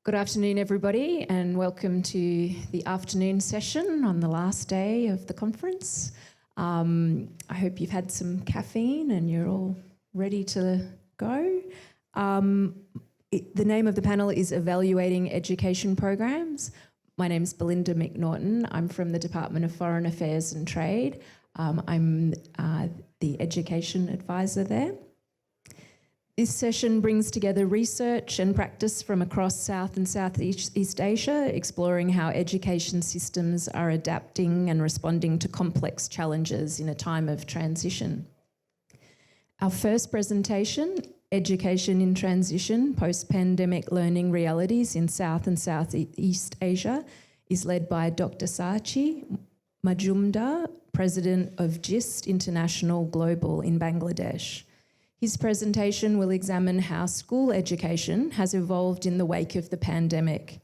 Good afternoon, everybody, and welcome to the afternoon session on the last day of the conference. I hope you've had some caffeine and you're all ready to go. The name of the panel is Evaluating Education Programs. My name is Belynda McNaughton. I'm from the Department of Foreign Affairs and Trade. I'm the education advisor there. This session brings together research and practice from across South and Southeast Asia, exploring how education systems are adapting and responding to complex challenges in a time of transition. Our first presentation, Education in Transition, Post-Pandemic Learning Realities in South and Southeast Asia, is led by Dr. Sachi Majumdar, President of GIST International Global in Bangladesh. His presentation will examine how school education has evolved in the wake of the pandemic.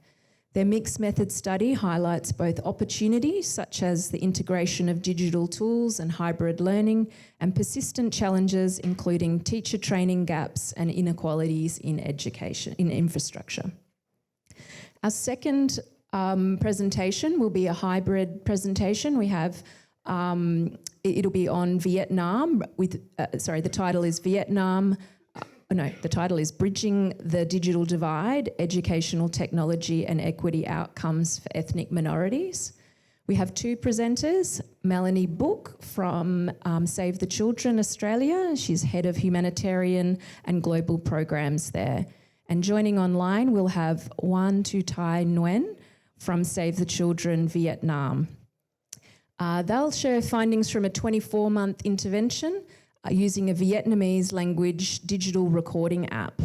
Their mixed method study highlights both opportunities, such as the integration of digital tools and hybrid learning, and persistent challenges, including teacher training gaps and inequalities in education, in infrastructure. Our second presentation will be a hybrid presentation. We have it'll be on Vietnam with, the title is the title is Bridging the Digital Divide, Educational Technology and Equity Outcomes for Ethnic Minorities. We have two presenters, Melanie Book from Save the Children Australia. She's Head of Humanitarian and Global Programs there. And joining online, we'll have Oanh Nguyen from Save the Children Vietnam. They'll share findings from a 24-month intervention using a Vietnamese language digital recording app.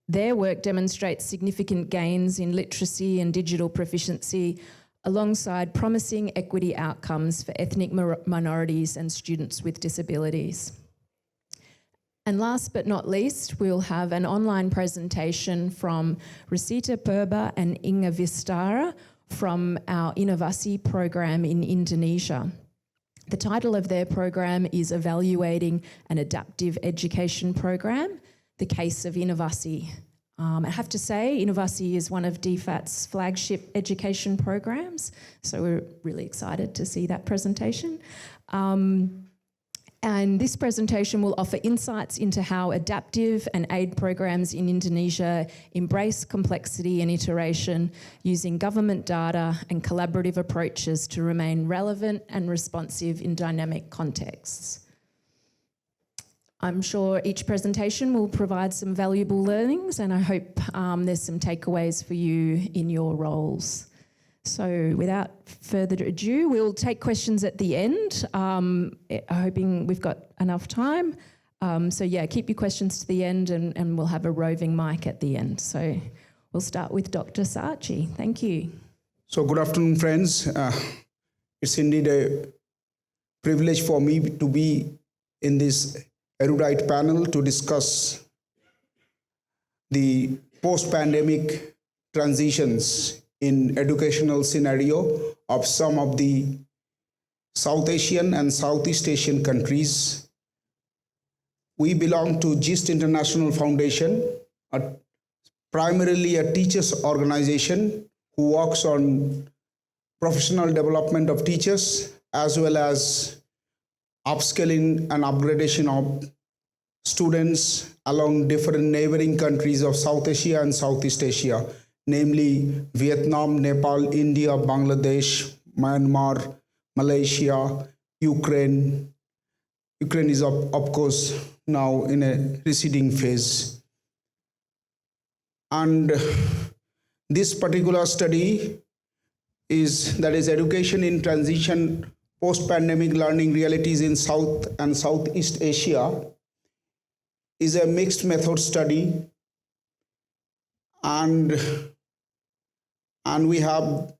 Their work demonstrates significant gains in literacy and digital proficiency alongside promising equity outcomes for ethnic minorities and students with disabilities. And last but not least, we'll have an online presentation from Rasita, Purba and Ingga Vistara from our INOVASI program in Indonesia. The title of their program is Evaluating an Adaptive Education Program, the Case of INOVASI. I have to say, INOVASI is one of DFAT's flagship education programs, so we're really excited to see that presentation. And this presentation will offer insights into how adaptive and aid programs in Indonesia embrace complexity and iteration using government data and collaborative approaches to remain relevant and responsive in dynamic contexts. I'm sure each presentation will provide some valuable learnings, and I hope there's some takeaways for you in your roles. So without further ado, we'll take questions at the end, hoping we've got enough time. So yeah, keep your questions to the end and we'll have a roving mic at the end. So we'll start with Dr. Sachi. Thank you. So good afternoon, friends. It's indeed a privilege for me to be in this erudite panel to discuss the post-pandemic transitions in educational scenario of some of the South Asian and Southeast Asian countries. We belong to GIST International Foundation, primarily a teachers organization who works on professional development of teachers as well as upskilling and upgradation of students along different neighboring countries of South Asia and Southeast Asia, namely Vietnam, Nepal, India, Bangladesh, Myanmar, Malaysia, Ukraine. Ukraine is, of course, now in a receding phase. And this particular study is Education in Transition, Post-Pandemic Learning Realities in South and Southeast Asia, is a mixed method study. And we have,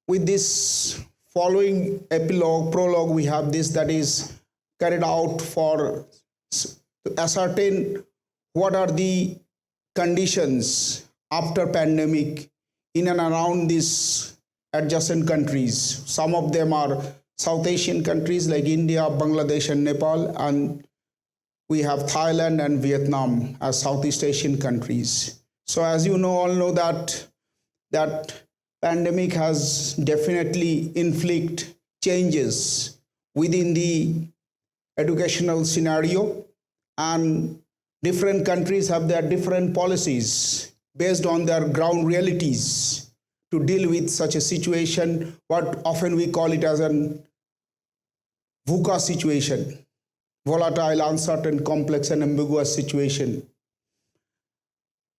with this following prologue, we have this that is carried out to ascertain what are the conditions after pandemic in and around these adjacent countries. Some of them are South Asian countries like India, Bangladesh and Nepal, and we have Thailand and Vietnam as Southeast Asian countries. So as you know, all know that pandemic has definitely inflicted changes within the educational scenario, and different countries have their different policies based on their ground realities to deal with such a situation, what often we call it as an VUCA situation, volatile, uncertain, complex, and ambiguous situation.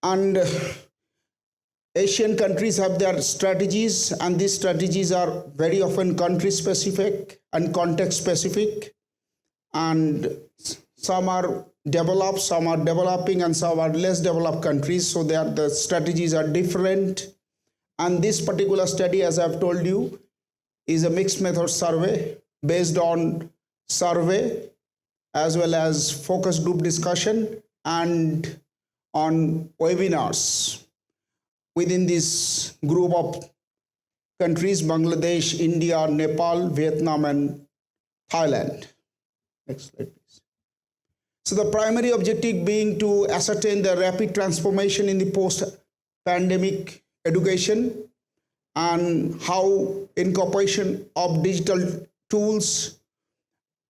And Asian countries have their strategies, and these strategies are very often country specific and context specific. And some are developed, some are developing, and some are less developed countries. So the strategies are different. And this particular study, as I've told you, is a mixed method survey based on survey as well as focus group discussion and on webinars within this group of countries: Bangladesh, India, Nepal, Vietnam, and Thailand. Next slide, please. So the primary objective being to ascertain the rapid transformation in the post-pandemic education and how incorporation of digital tools,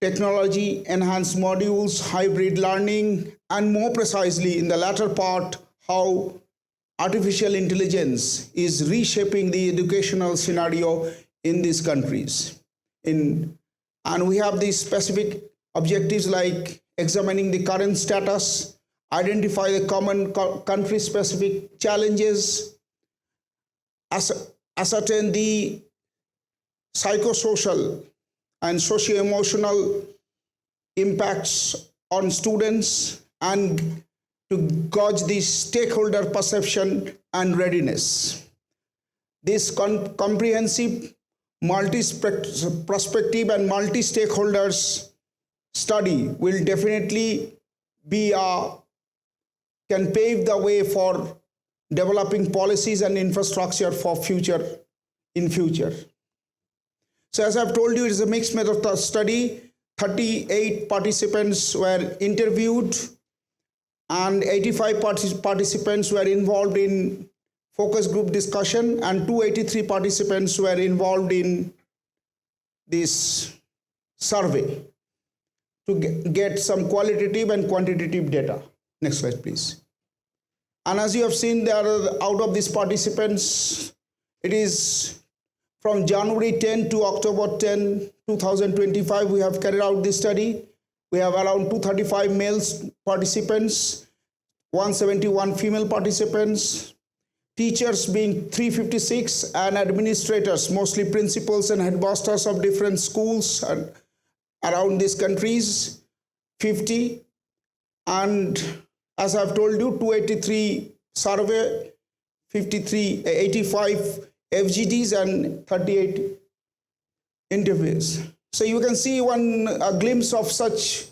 technology, enhanced modules, hybrid learning, and more precisely in the latter part, how artificial intelligence is reshaping the educational scenario in these countries. And we have these specific objectives like examining the current status, identify the common country-specific challenges, ascertain the psychosocial and socio-emotional impacts on students, and to gauge the stakeholder perception and readiness. This comprehensive multi-perspective and multi-stakeholders study will definitely can pave the way for developing policies and infrastructure for future. So as I've told you, it is a mixed method study. 38 participants were interviewed and 85 participants were involved in focus group discussion, and 283 participants were involved in this survey to get some qualitative and quantitative data. Next slide, please. And as you have seen, there are, out of these participants, it is from January 10 to October 10, 2025, we have carried out this study. We have around 235 male participants, 171 female participants, teachers being 356, and administrators, mostly principals and headmasters of different schools around these countries, 50. And as I've told you, 283 survey, 85 FGDs, and 38 interviews. So you can see a glimpse of such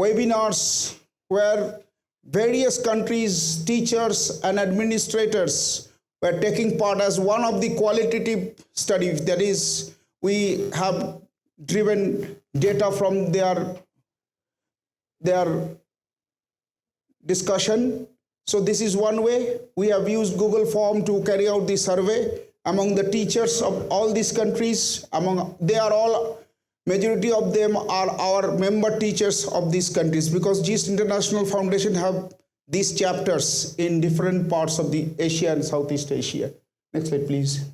webinars where various countries, teachers and administrators were taking part as one of the qualitative studies. That is, we have driven data from their discussion. So this is one way. We have used Google Form to carry out the survey among the teachers of all these countries. Majority of them are our member teachers of these countries, because GIST International Foundation have these chapters in different parts of the Asia and Southeast Asia. Next slide, please.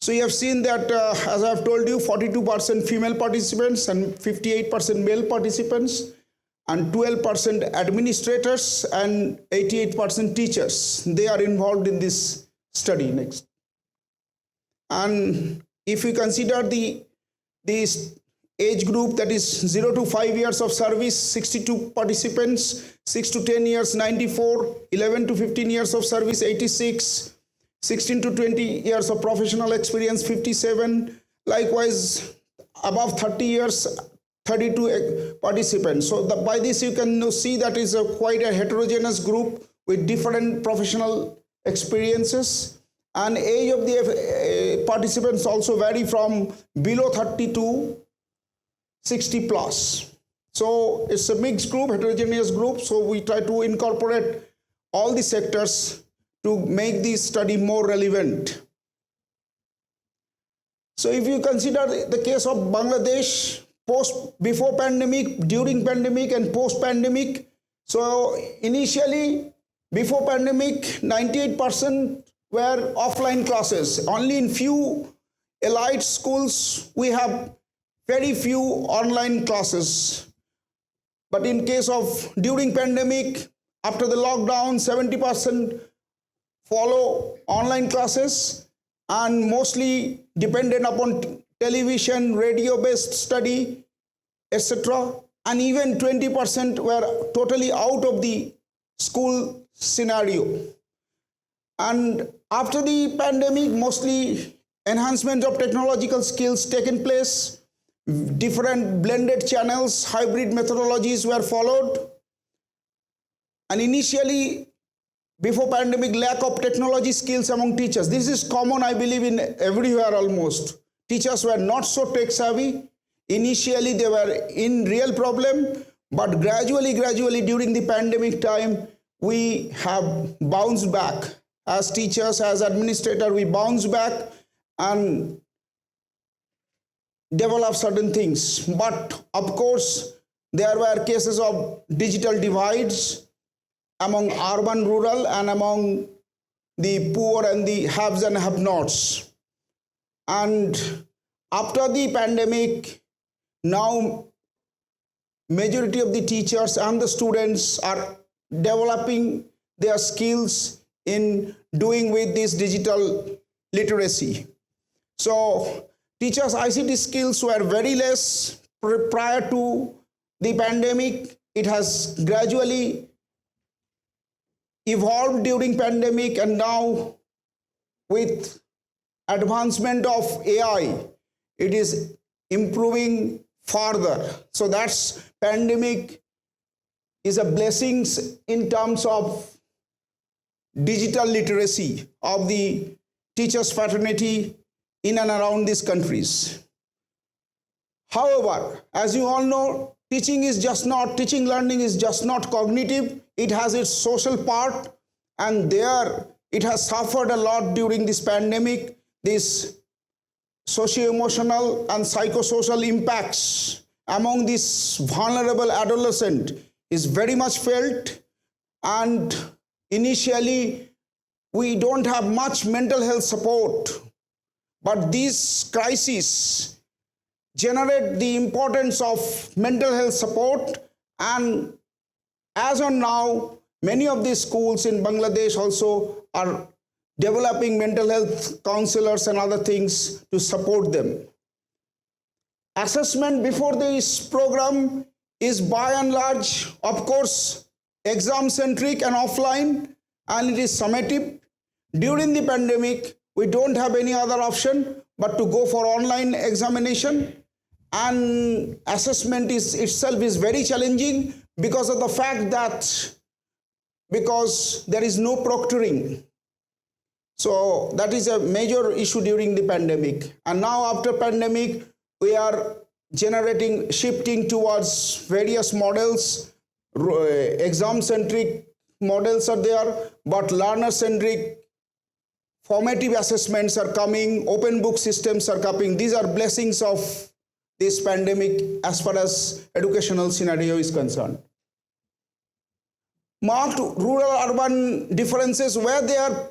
So you have seen that, as I have told you, 42% female participants and 58% male participants, and 12% administrators and 88% teachers. They are involved in this study. Next. And if we consider this age group, that is 0 to 5 years of service, 62 participants, 6 to 10 years, 94, 11 to 15 years of service, 86, 16 to 20 years of professional experience, 57. Likewise, above 30 years, 32 participants. So by this you can see that is quite a heterogeneous group with different professional experiences. And age of the participants also vary from below 30 to 60 plus. So it's a mixed group, heterogeneous group. So we try to incorporate all the sectors to make this study more relevant. So if you consider the case of Bangladesh, before pandemic, during pandemic and post pandemic, so initially before pandemic 98% were offline classes. Only in few elite schools we have very few online classes. But in case of during pandemic, after the lockdown, 70% follow online classes and mostly dependent upon television, radio-based study, etc. And even 20% were totally out of the school scenario. And after the pandemic, mostly enhancement of technological skills taken place, different blended channels, hybrid methodologies were followed. And initially, before pandemic, lack of technology skills among teachers. This is common, I believe, in everywhere almost. Teachers were not so tech savvy. Initially, they were in real problem, but gradually during the pandemic time, we have bounced back. As teachers, as administrators, we bounced back and develop certain things. But of course, there were cases of digital divides among urban, rural, and among the poor and the haves and have-nots. And after the pandemic, now majority of the teachers and the students are developing their skills in doing with this digital literacy. So teachers' ICT skills were very less prior to the pandemic. It has gradually evolved during pandemic, and now with advancement of AI, it is improving further. So that's pandemic is a blessing in terms of digital literacy of the teachers' fraternity in and around these countries. However, as you all know, teaching learning is just not cognitive. It has its social part, and there it has suffered a lot during this pandemic. This socio-emotional and psychosocial impacts among this vulnerable adolescent is very much felt, and initially we don't have much mental health support, but these crises generate the importance of mental health support. And as on now, many of these schools in Bangladesh also are developing mental health counselors and other things to support them. Assessment before this program is by and large, of course, exam-centric and offline, and it is summative. During the pandemic, we don't have any other option but to go for online examination, and assessment itself is very challenging because of the fact that because there is no proctoring. So that is a major issue during the pandemic. And now after pandemic, we are shifting towards various models. Exam-centric models are there, but learner-centric formative assessments are coming, open book systems are coming. These are blessings of this pandemic as far as educational scenario is concerned. Marked rural-urban differences were there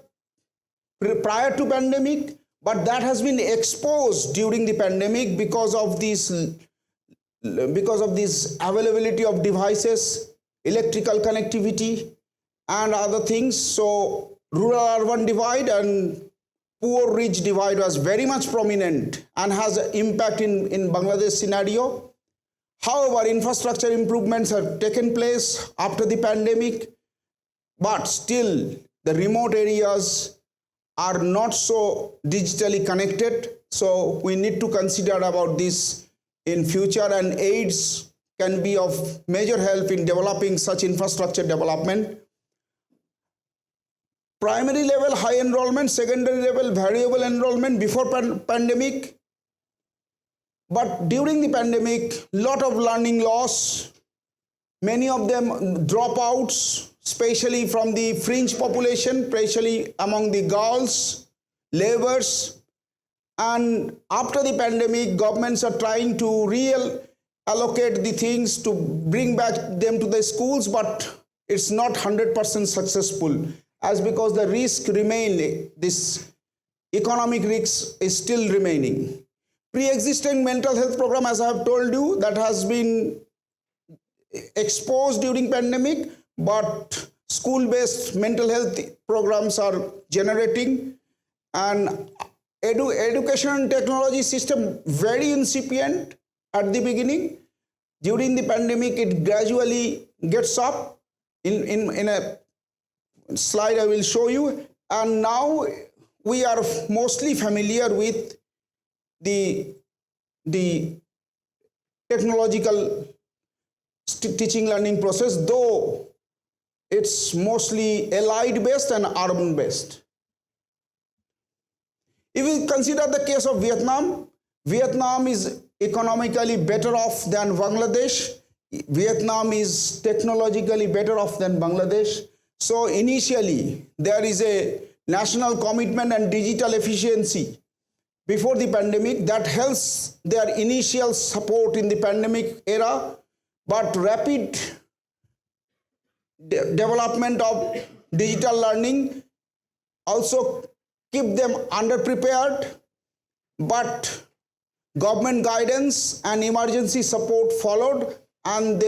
prior to pandemic, but that has been exposed during the pandemic because of this availability of devices, electrical connectivity, and other things. So rural-urban divide and poor-rich divide was very much prominent and has an impact in Bangladesh scenario. However, infrastructure improvements have taken place after the pandemic, but still the remote areas are not so digitally connected. So we need to consider about this in future, and aids can be of major help in developing such infrastructure development. Primary level high enrollment, secondary level variable enrollment before pandemic. But during the pandemic, lot of learning loss, many of them dropouts, especially from the fringe population, especially among the girls, laborers. And after the pandemic, governments are trying to allocate the things to bring back them to the schools, but it's not 100% successful, as because the risk remain, this economic risk is still remaining. Pre-existing mental health program, as I have told you, that has been exposed during pandemic, but school-based mental health programs are generating. And education and technology system very incipient at the beginning. During the pandemic, it gradually gets up. In a slide I will show you. And now we are mostly familiar with the technological teaching learning process, though it's mostly allied based and urban based. If we consider the case of Vietnam, Vietnam is economically better off than Bangladesh. Vietnam is technologically better off than Bangladesh. So initially there is a national commitment and digital efficiency before the pandemic that helps their initial support in the pandemic era, but rapid development of digital learning also keep them underprepared, but government guidance and emergency support followed, and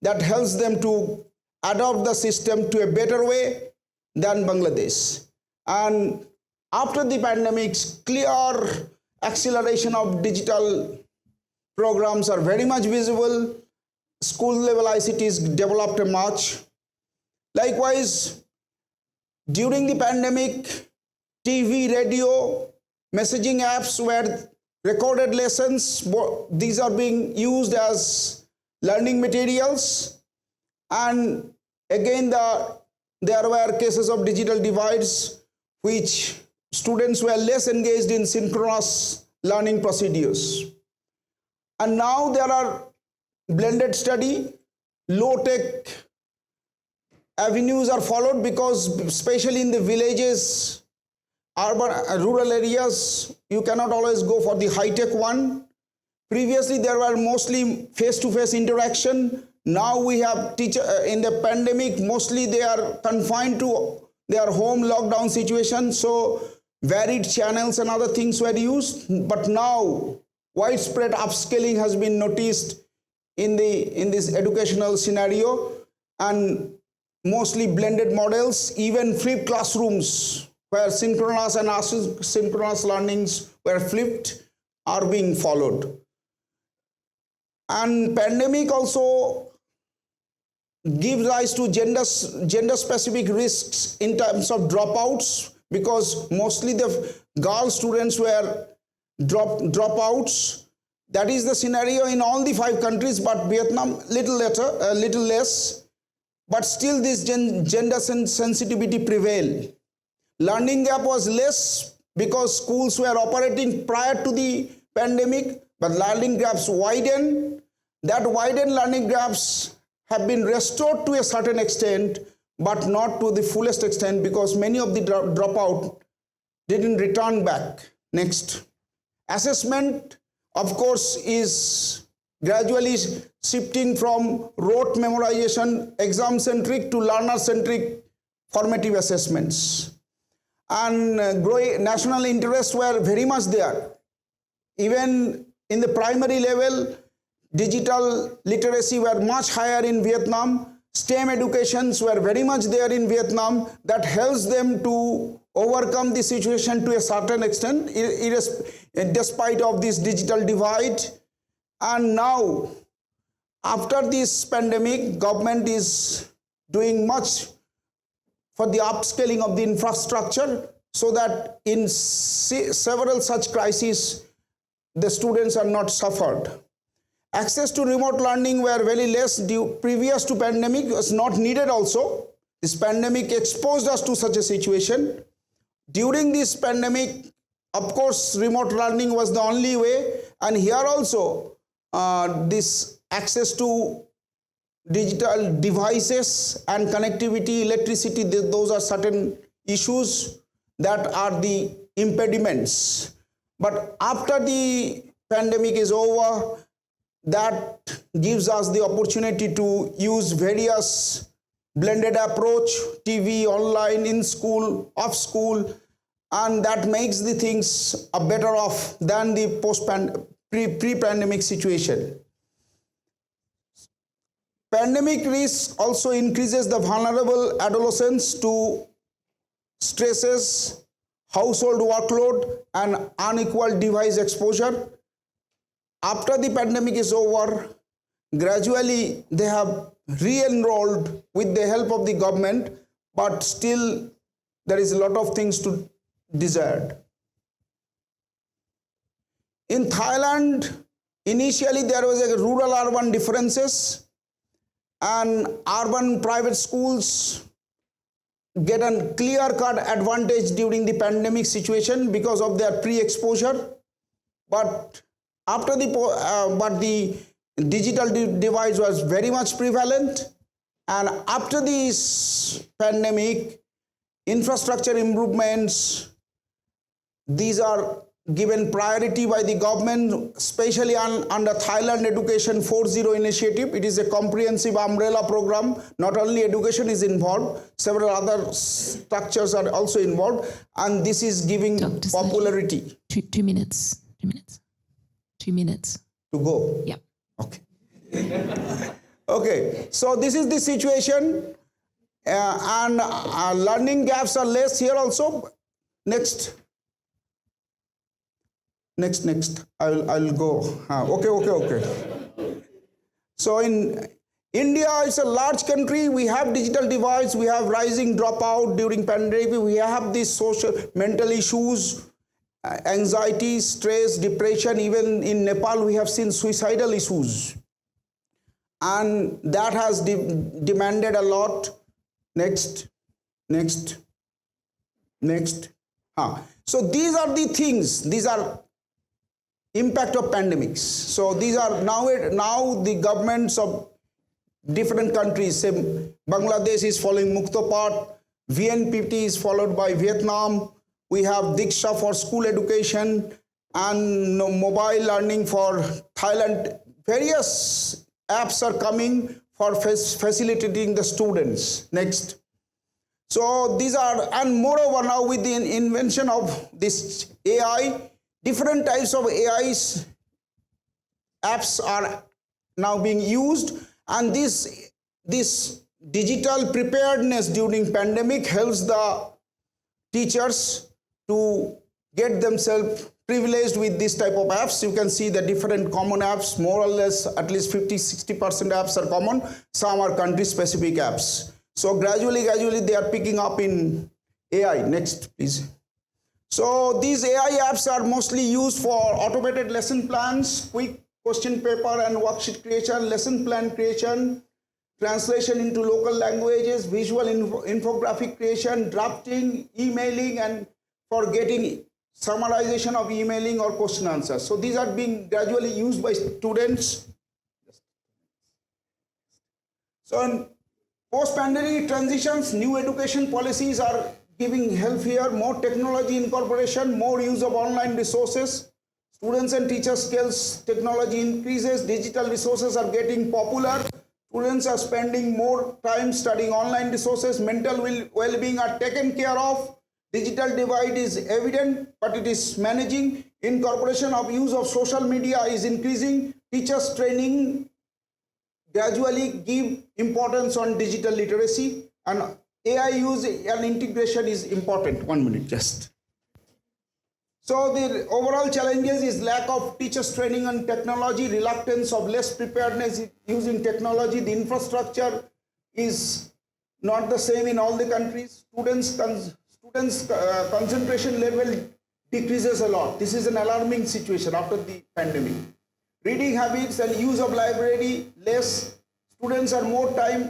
that helps them to adopt the system to a better way than Bangladesh. And after the pandemic, clear acceleration of digital programs are very much visible. School level ICTs developed much. Likewise, during the pandemic, TV, radio, messaging apps were recorded lessons. These are being used as learning materials. And again, there were cases of digital divides, which students were less engaged in synchronous learning procedures. And now there are blended study, low-tech avenues are followed, because especially in the villages, urban, rural areas, you cannot always go for the high-tech one. Previously, there were mostly face-to-face interaction. Now we have in the pandemic, mostly they are confined to their home lockdown situation. So varied channels and other things were used. But now widespread upscaling has been noticed in this educational scenario, and mostly blended models, even flipped classrooms where synchronous and asynchronous learnings were flipped are being followed. And pandemic also gives rise to gender specific risks in terms of dropouts, because mostly the girl students were dropouts. That is the scenario in all the 5 countries, but Vietnam little less. But still this gender sensitivity prevailed. Learning gap was less because schools were operating prior to the pandemic, but learning gaps widened. That widened learning gaps have been restored to a certain extent, but not to the fullest extent, because many of the dropout didn't return back. Next. Assessment, of course, is gradually shifting from rote memorization, exam-centric, to learner-centric formative assessments. And growing national interests were very much there. Even in the primary level, digital literacy were much higher in Vietnam. STEM educations were very much there in Vietnam. That helps them to overcome the situation to a certain extent, despite of this digital divide. And now, after this pandemic, government is doing much for the upscaling of the infrastructure, so that in several such crises, the students are not suffered. Access to remote learning were very less previous to pandemic, was not needed also. This pandemic exposed us to such a situation. During this pandemic, of course, remote learning was the only way, and here also this access to digital devices and connectivity, electricity, those are certain issues that are the impediments. But after the pandemic is over, that gives us the opportunity to use various blended approach, TV, online, in school, off school, and that makes the things better off than the pre-pandemic situation. Pandemic risk also increases the vulnerable adolescents to stresses, household workload, and unequal device exposure. After the pandemic is over, gradually they have re-enrolled with the help of the government, but still there is a lot of things to desired. In Thailand, initially there was a rural-urban differences, and urban private schools get a clear-cut advantage during the pandemic situation because of their pre-exposure. But after the digital divide was very much prevalent, and after this pandemic, infrastructure improvements, these are given priority by the government, especially under Thailand Education 4.0 initiative. It is a comprehensive umbrella program. Not only education is involved, several other structures are also involved, and this is giving Dr. popularity. 2 minutes. 2 minutes. 2 minutes. To go? Yeah. Okay. Okay, so this is the situation, and learning gaps are less here also. Next. I'll go. Okay. So in India, it's a large country. We have digital divides. We have rising dropout during pandemic. We have these social mental issues, anxiety, stress, depression. Even in Nepal, we have seen suicidal issues, and that has demanded a lot. Next. So these are the things. These are impact of pandemics. So these are now the governments of different countries. Say Bangladesh is following Mukto Path, VNPT is followed by Vietnam. We have Diksha for school education and mobile learning for Thailand. Various apps are coming for facilitating the students. Next. So these are, and moreover now with the invention of this AI, different types of AIs apps are now being used, and this digital preparedness during pandemic helps the teachers to get themselves privileged with this type of apps. You can see the different common apps, more or less at least 50-60% apps are common. Some are country specific apps. So gradually they are picking up in AI. Next, please. So these AI apps are mostly used for automated lesson plans, quick question paper and worksheet creation, lesson plan creation, translation into local languages, visual infographic creation, drafting, emailing, and for getting summarization of emailing or question answers. So these are being gradually used by students. So in post-pandemic transitions, new education policies are giving help here, more technology incorporation, more use of online resources. Students and teachers skills, technology increases, digital resources are getting popular. Students are spending more time studying online resources, mental well-being are taken care of. Digital divide is evident, but it is managing. Incorporation of use of social media is increasing. Teachers training gradually give importance on digital literacy, and AI use and integration is important. 1 minute just. So the overall challenges is lack of teachers training on technology, reluctance of less preparedness using technology. The infrastructure is not the same in all the countries. Students concentration level decreases a lot. This is an alarming situation after the pandemic. Reading habits and use of library less. Students are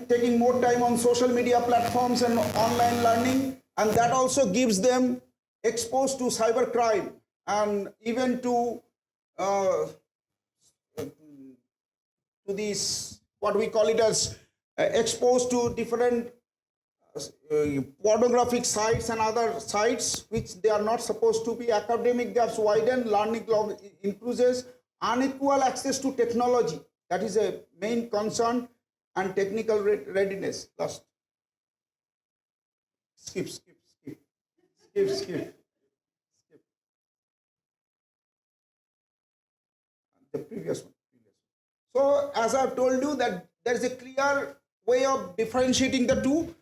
taking more time on social media platforms and online learning, and that also gives them exposed to cybercrime and even to these what we call it as exposed to different pornographic sites and other sites which they are not supposed to be. Academic gaps widen, learning log increases, unequal access to technology. That is a main concern, and technical readiness. Last. Skip. The previous one. So as I've told you that there is a clear way of differentiating the two.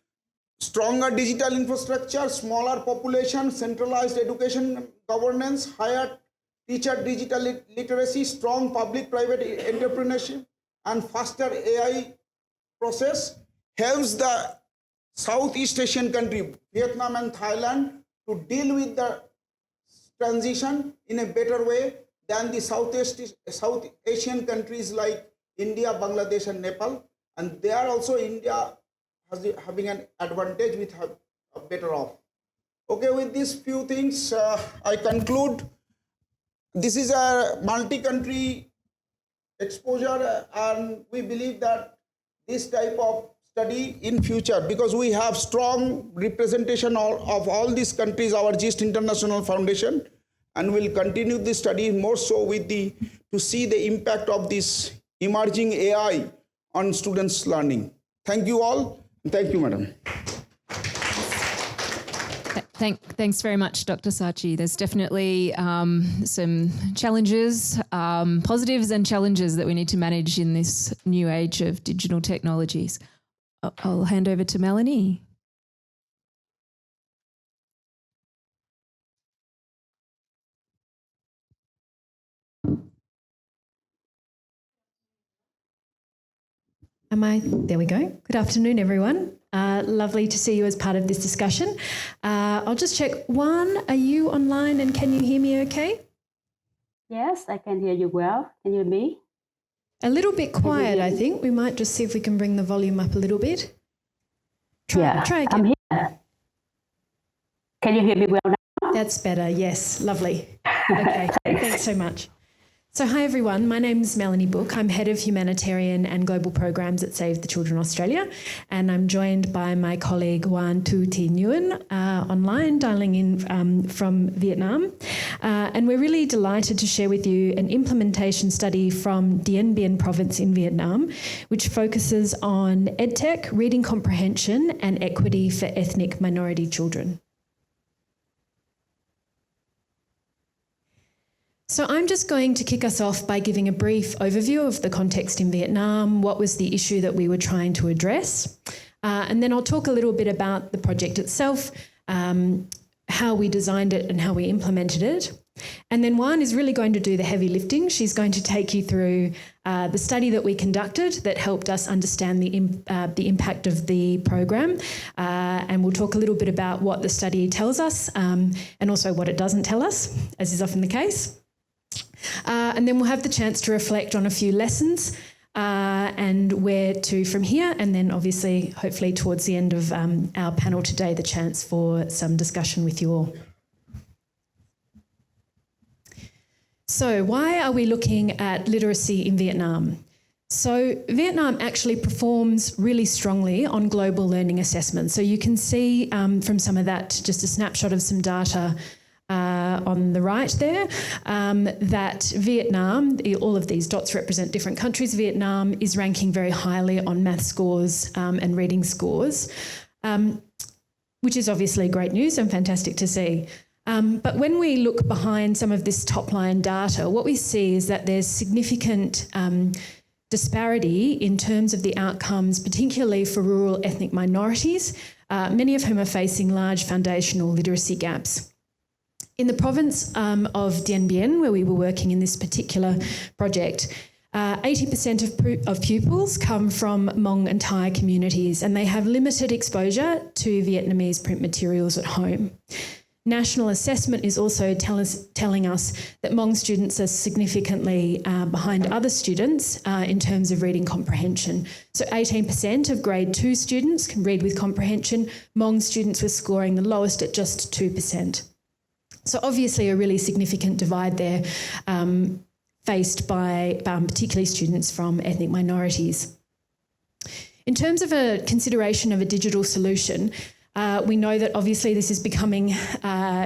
Stronger digital infrastructure, smaller population, centralized education governance, higher teacher digital literacy, strong public-private entrepreneurship, and faster AI process helps the Southeast Asian country, Vietnam and Thailand, to deal with the transition in a better way than the South Asian countries like India, Bangladesh, and Nepal. And they are also India having an advantage with a better off. Okay, with these few things, I conclude. This is a multi-country exposure, and we believe that this type of study in future, because we have strong representation of all these countries, our GIST International Foundation, and we'll continue this study more so with to see the impact of this emerging AI on students' learning. Thank you all. Thank you, Madam. Thanks very much, Dr. Sachi. There's definitely some challenges, positives and challenges that we need to manage in this new age of digital technologies. I'll hand over to Melanie. There we go. Good afternoon, everyone. Lovely to see you as part of this discussion. I'll just check. Juan, are you online and can you hear me okay? Yes, I can hear you well. Can you hear me? A little bit quiet, I think. We might just see if we can bring the volume up a little bit. Try again. I'm here. Can you hear me well now? That's better. Yes, lovely. Okay, thanks so much. So hi everyone, my name is Melanie Book. I'm Head of Humanitarian and Global Programs at Save the Children Australia, and I'm joined by my colleague Oanh Nguyen online, dialing in from Vietnam. And we're really delighted to share with you an implementation study from Dien Bien province in Vietnam, which focuses on EdTech, reading comprehension and equity for ethnic minority children. So I'm just going to kick us off by giving a brief overview of the context in Vietnam, what was the issue that we were trying to address, and then I'll talk a little bit about the project itself, how we designed it and how we implemented it. And then Nguyen is really going to do the heavy lifting. She's going to take you through the study that we conducted that helped us understand the impact of the program, and we'll talk a little bit about what the study tells us and also what it doesn't tell us, as is often the case. And then we'll have the chance to reflect on a few lessons and where to from here, and then obviously, hopefully towards the end of our panel today, the chance for some discussion with you all. So why are we looking at literacy in Vietnam? So Vietnam actually performs really strongly on global learning assessment. So you can see from some of that, just a snapshot of some data on the right there, that Vietnam, all of these dots represent different countries. Vietnam is ranking very highly on math scores and reading scores, which is obviously great news and fantastic to see. But when we look behind some of this top line data, what we see is that there's significant disparity in terms of the outcomes, particularly for rural ethnic minorities, many of whom are facing large foundational literacy gaps. In the province of Dien Bien, where we were working in this particular project, 80% of pupils come from Hmong and Thai communities, and they have limited exposure to Vietnamese print materials at home. National assessment is also telling us that Hmong students are significantly behind other students in terms of reading comprehension. So 18% of grade 2 students can read with comprehension. Hmong students were scoring the lowest at just 2%. So obviously a really significant divide there faced by particularly students from ethnic minorities. In terms of a consideration of a digital solution, we know that obviously this is becoming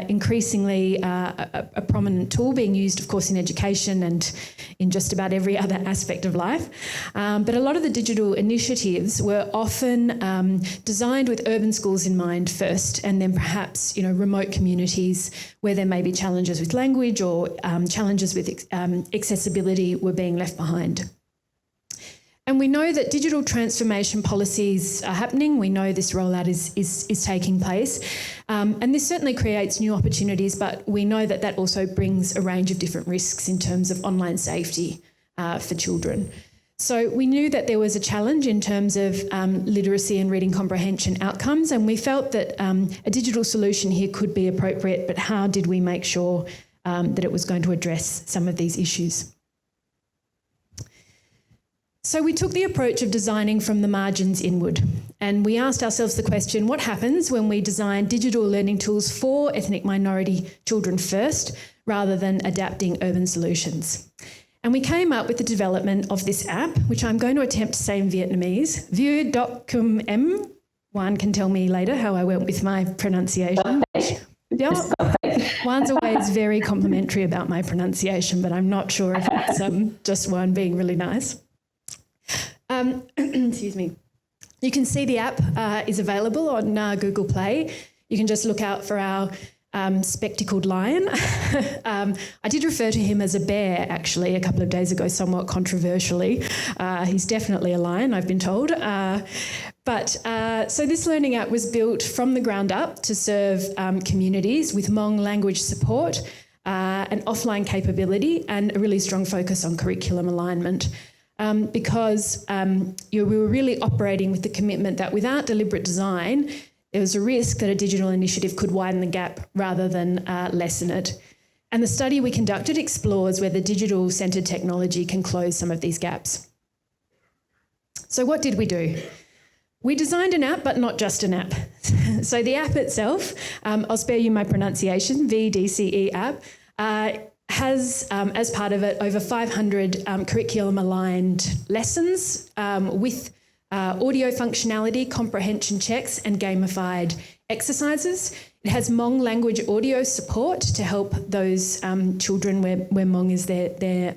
increasingly a prominent tool being used, of course, in education and in just about every other aspect of life. But a lot of the digital initiatives were often designed with urban schools in mind first, and then perhaps, remote communities where there may be challenges with language or challenges with accessibility were being left behind. And we know that digital transformation policies are happening. We know this rollout is taking place. And this certainly creates new opportunities, but we know that that also brings a range of different risks in terms of online safety for children. So we knew that there was a challenge in terms of literacy and reading comprehension outcomes, and we felt that a digital solution here could be appropriate, but how did we make sure that it was going to address some of these issues? So we took the approach of designing from the margins inward, and we asked ourselves the question, what happens when we design digital learning tools for ethnic minority children first, rather than adapting urban solutions? And we came up with the development of this app, which I'm going to attempt to say in Vietnamese, Vieux Doc Cum Em. Juan can tell me later how I went with my pronunciation. Yeah. Juan's always very complimentary about my pronunciation, but I'm not sure if it's just Juan being really nice. Excuse me. You can see the app is available on Google Play. You can just look out for our spectacled lion. I did refer to him as a bear, actually, a couple of days ago, somewhat controversially. He's definitely a lion, I've been told. So this learning app was built from the ground up to serve communities with Hmong language support, an offline capability, and a really strong focus on curriculum alignment. Because we were really operating with the commitment that without deliberate design, there was a risk that a digital initiative could widen the gap rather than lessen it. And the study we conducted explores whether digital-centred technology can close some of these gaps. So what did we do? We designed an app, but not just an app. So the app itself, I'll spare you my pronunciation, VDCE app, has, as part of it, over 500 curriculum-aligned lessons with audio functionality, comprehension checks, and gamified exercises. It has Hmong language audio support to help those children where Hmong is their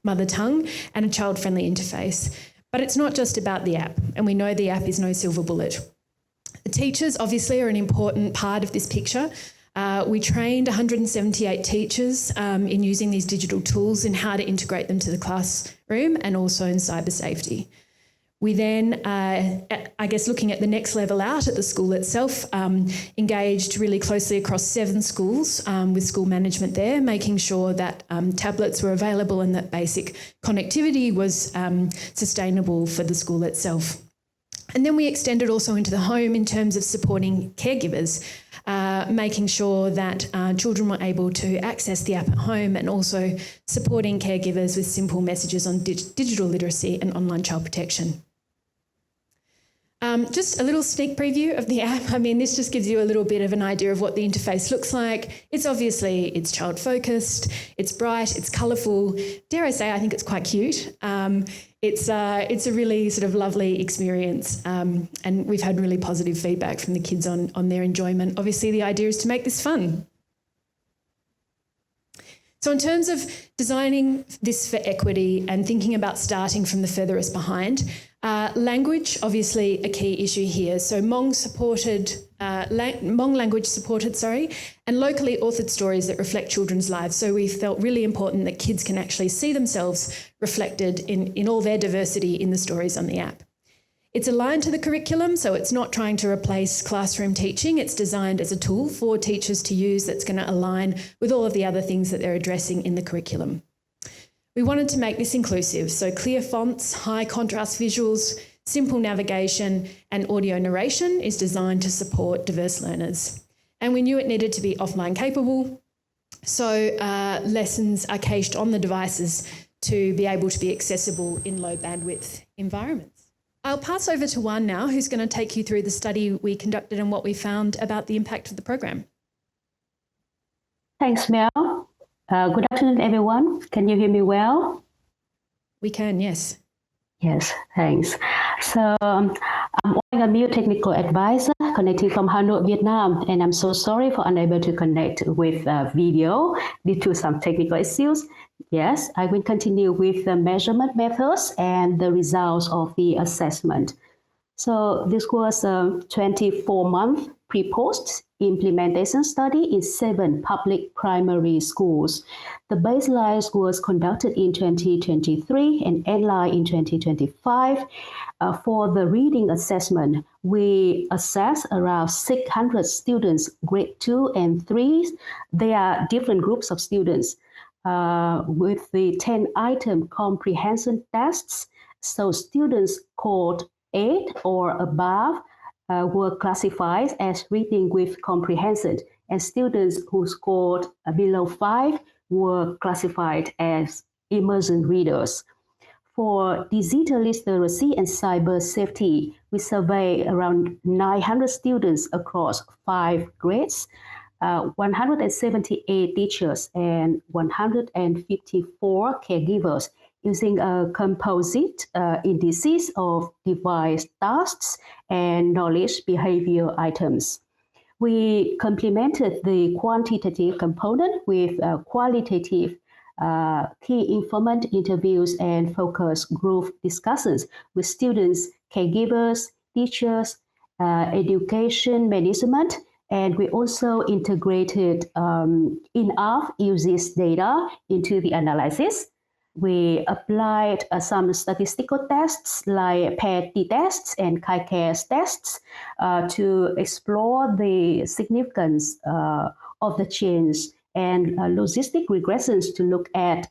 mother tongue, and a child-friendly interface. But it's not just about the app, and we know the app is no silver bullet. The teachers, obviously, are an important part of this picture. We trained 178 teachers in using these digital tools and how to integrate them to the classroom, and also in cyber safety. We then, looking at the next level out at the school itself, engaged really closely across 7 schools with school management there, making sure that tablets were available and that basic connectivity was sustainable for the school itself. And then we extended also into the home in terms of supporting caregivers, making sure that children were able to access the app at home, and also supporting caregivers with simple messages on digital literacy and online child protection. Just a little sneak preview of the app. I mean, this just gives you a little bit of an idea of what the interface looks like. It's child-focused, it's bright, it's colourful. Dare I say, I think it's quite cute. It's a really sort of lovely experience, and we've had really positive feedback from the kids on their enjoyment. Obviously, the idea is to make this fun. So in terms of designing this for equity and thinking about starting from the furthest behind, language, obviously a key issue here. So Hmong language supported, and locally authored stories that reflect children's lives. So we felt really important that kids can actually see themselves reflected in all their diversity in the stories on the app. It's aligned to the curriculum, so it's not trying to replace classroom teaching. It's designed as a tool for teachers to use that's going to align with all of the other things that they're addressing in the curriculum. We wanted to make this inclusive, so clear fonts, high contrast visuals, simple navigation, and audio narration is designed to support diverse learners. And we knew it needed to be offline capable, so lessons are cached on the devices to be able to be accessible in low bandwidth environments. I'll pass over to Juan now, who's going to take you through the study we conducted and what we found about the impact of the program. Thanks, Mel. Good afternoon, everyone. Can you hear me well? We can, yes. Yes, thanks. So I'm Oanh, a new technical advisor connecting from Hanoi, Vietnam, and I'm so sorry for unable to connect with video due to some technical issues. Yes, I will continue with the measurement methods and the results of the assessment. So this was a 24-month pre-post implementation study in 7 public primary schools. The baseline was conducted in 2023 and endline in 2025. For the reading assessment, we assessed around 600 students, grade 2 and 3. They are different groups of students with the 10-item comprehension tests. So students scored 8 or above were classified as reading with comprehension, and students who scored below 5 were classified as immersion readers. For digital literacy and cyber safety, we surveyed around 900 students across 5 grades, 178 teachers, and 154 caregivers, using a composite indices of device tasks and knowledge behavior items. We complemented the quantitative component with qualitative key informant interviews and focus group discussions with students, caregivers, teachers, education management, and we also integrated in-app usage data into the analysis. We applied some statistical tests like pair t-tests and chi-care tests to explore the significance of the change, and logistic regressions to look at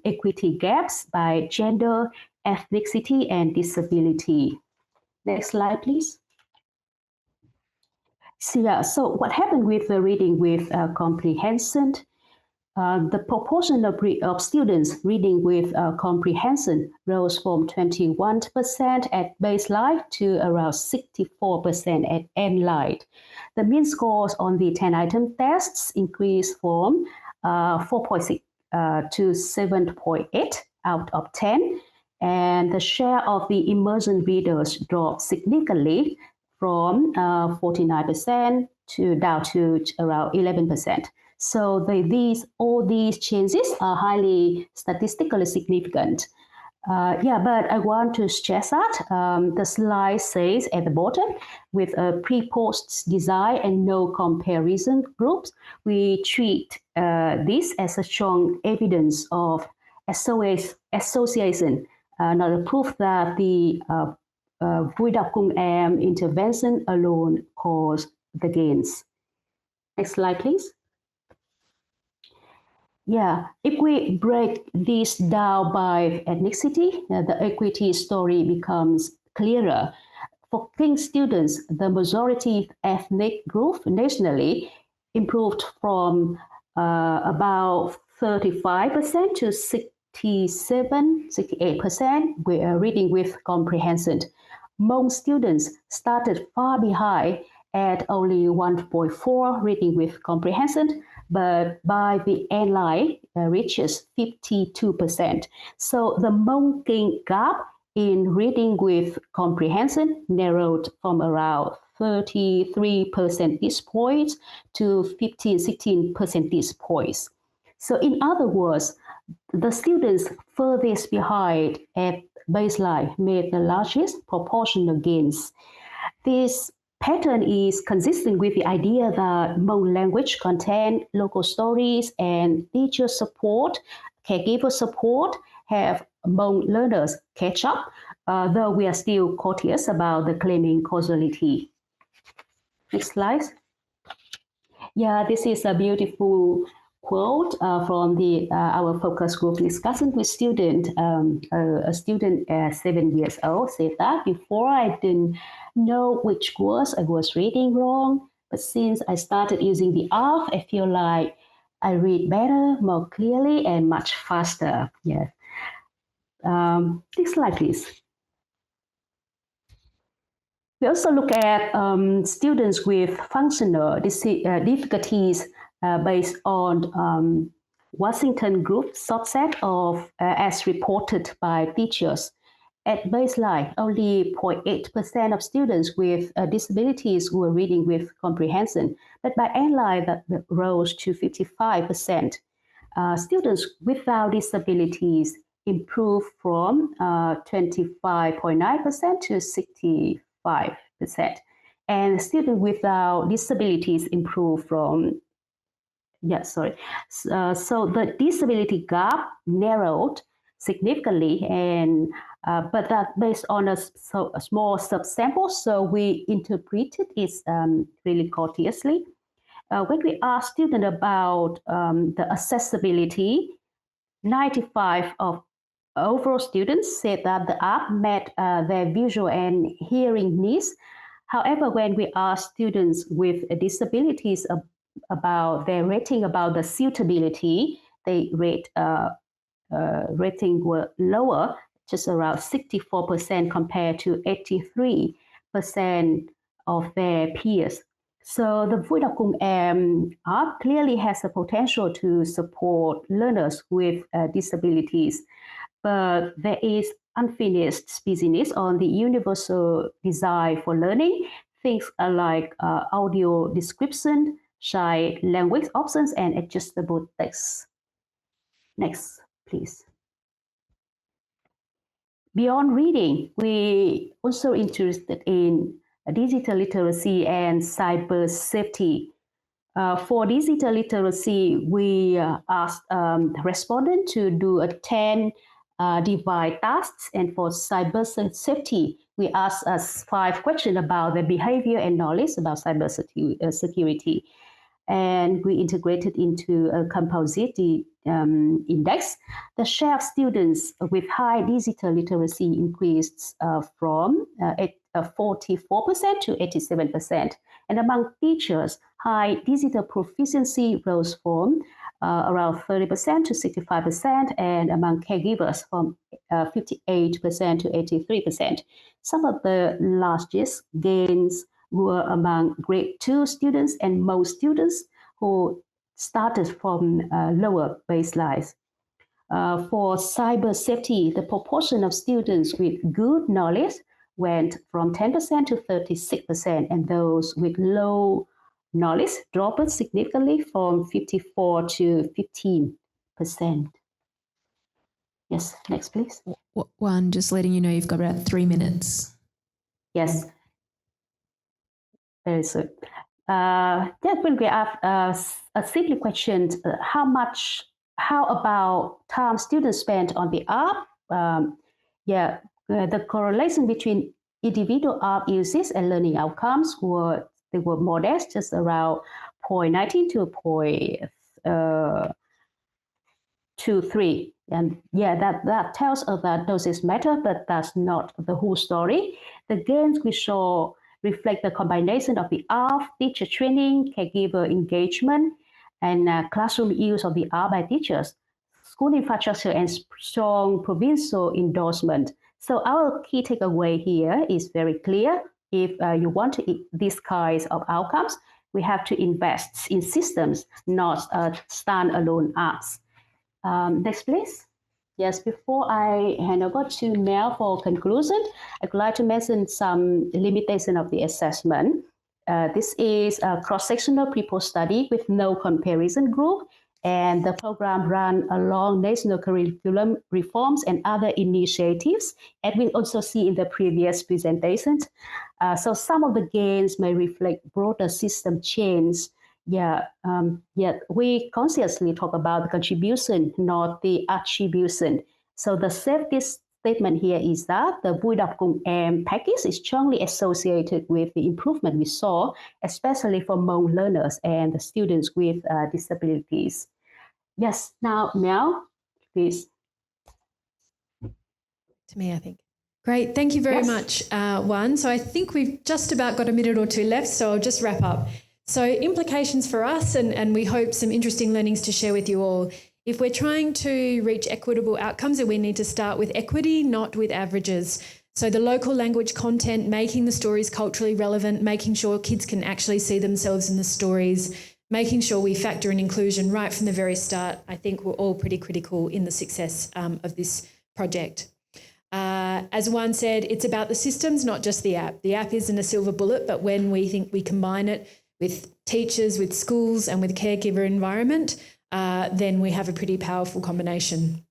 equity gaps by gender, ethnicity, and disability. Next slide, please. So what happened with the reading with comprehension? The proportion of students reading with comprehension rose from 21% at baseline to around 64% at endline. The mean scores on the 10-item tests increased from 4.6 to 7.8 out of 10, and the share of the immersion readers dropped significantly from 49% down to around 11%. So all these changes are highly statistically significant. But I want to stress that the slide says at the bottom, with a pre-post design and no comparison groups, we treat this as a strong evidence of association, not a proof that the Vui Đọc Cùng Em intervention alone caused the gains. Next slide, please. If we break this down by ethnicity, the equity story becomes clearer. For King students, the majority ethnic group nationally improved from about 35% to 68% were reading with comprehension. Most students started far behind at only 1.4 reading with comprehension, but by the end line reaches 52%. So the mounting gap in reading with comprehension narrowed from around 33 percentage points to 16 percentage points. So in other words, the students furthest behind at baseline made the largest proportional gains. This pattern is consistent with the idea that Hmong language content, local stories, and teacher support, caregiver support have Hmong learners catch up, though we are still cautious about the claiming causality. Next slide. This is a beautiful quote from our focus group discussion with student. A student 7 years old said that before I didn't know which words I was reading wrong, but since I started using the app, I feel like I read better, more clearly, and much faster. Next slide, please. We also look at students with functional difficulties based on Washington group subset of as reported by teachers. At baseline, only 0.8% of students with disabilities were reading with comprehension, but by endline that rose to 55%. Students without disabilities improved from 25.9% to 65%. And students without disabilities improved from, so the disability gap narrowed significantly, and but that based on a small subsample, so we interpreted it really cautiously. When we asked students about the accessibility, 95% of overall students said that the app met their visual and hearing needs. However, when we asked students with disabilities about their rating about the suitability, they rating were lower, just around 64% compared to 83% of their peers. So the Vui Đọc Cùng Em app clearly has the potential to support learners with disabilities, but there is unfinished business on the universal design for learning, things like audio description, child language options, and adjustable text. Next, please. Beyond reading, we also interested in digital literacy and cyber safety. For digital literacy, we asked respondents to do 10 device tasks, and for cyber safety, we asked 5 questions about the behavior and knowledge about cyber security. And we integrated into a composite index. The share of students with high digital literacy increased from 44% to 87%. And among teachers, high digital proficiency rose from around 30% to 65%, and among caregivers from 58% to 83%. Some of the largest gains were among grade 2 students and most students who started from lower baselines. For cyber safety, the proportion of students with good knowledge went from 10% to 36%, and those with low knowledge dropped significantly from 54% to 15%. Yes, next, please. One, just letting you know you've got about 3 minutes. Yes. Very soon. When we ask a simple question, how about time students spent on the app? The correlation between individual app usage and learning outcomes were modest, just around 0.19 to 0.23. And that tells us that doses matter, but that's not the whole story. The gains we saw reflect the combination of the app, teacher training, caregiver engagement, and classroom use of the app by teachers, school infrastructure, and strong provincial endorsement. So our key takeaway here is very clear. If you want to these kinds of outcomes, we have to invest in systems, not standalone apps. Next, please. Yes, before I hand over to Mel for conclusion, I'd like to mention some limitation of the assessment. This is a cross-sectional pre-post study with no comparison group, and the program ran along national curriculum reforms and other initiatives, and we also see in the previous presentations. So some of the gains may reflect broader system change. We consciously talk about the contribution, not the attribution. So the safety statement here is that the Vui Đọc Cùng Em package is strongly associated with the improvement we saw, especially for Hmong learners and the students with disabilities. Yes, now Mel, please. To me, I think. Great, thank you very much, Oanh. So I think we've just about got a minute or two left, so I'll just wrap up. So implications for us, and we hope some interesting learnings to share with you all. If we're trying to reach equitable outcomes, then we need to start with equity, not with averages. So the local language content, making the stories culturally relevant, making sure kids can actually see themselves in the stories, making sure we factor in inclusion right from the very start, I think we're all pretty critical in the success of this project. As Oanh said, it's about the systems, not just the app. The app isn't a silver bullet, but when we think we combine it with teachers, with schools, and with caregiver environment, then we have a pretty powerful combination.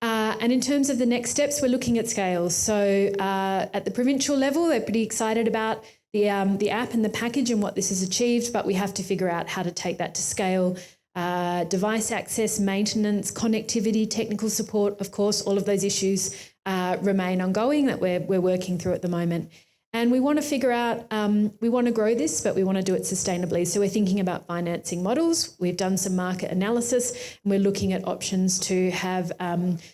And in terms of the next steps, we're looking at scales. So at the provincial level, they're pretty excited about the app and the package and what this has achieved, but we have to figure out how to take that to scale. Device access, maintenance, connectivity, technical support, of course, all of those issues remain ongoing that we're working through at the moment. And we want to figure out, we want to grow this, but we want to do it sustainably. So we're thinking about financing models. We've done some market analysis, and we're looking at options to have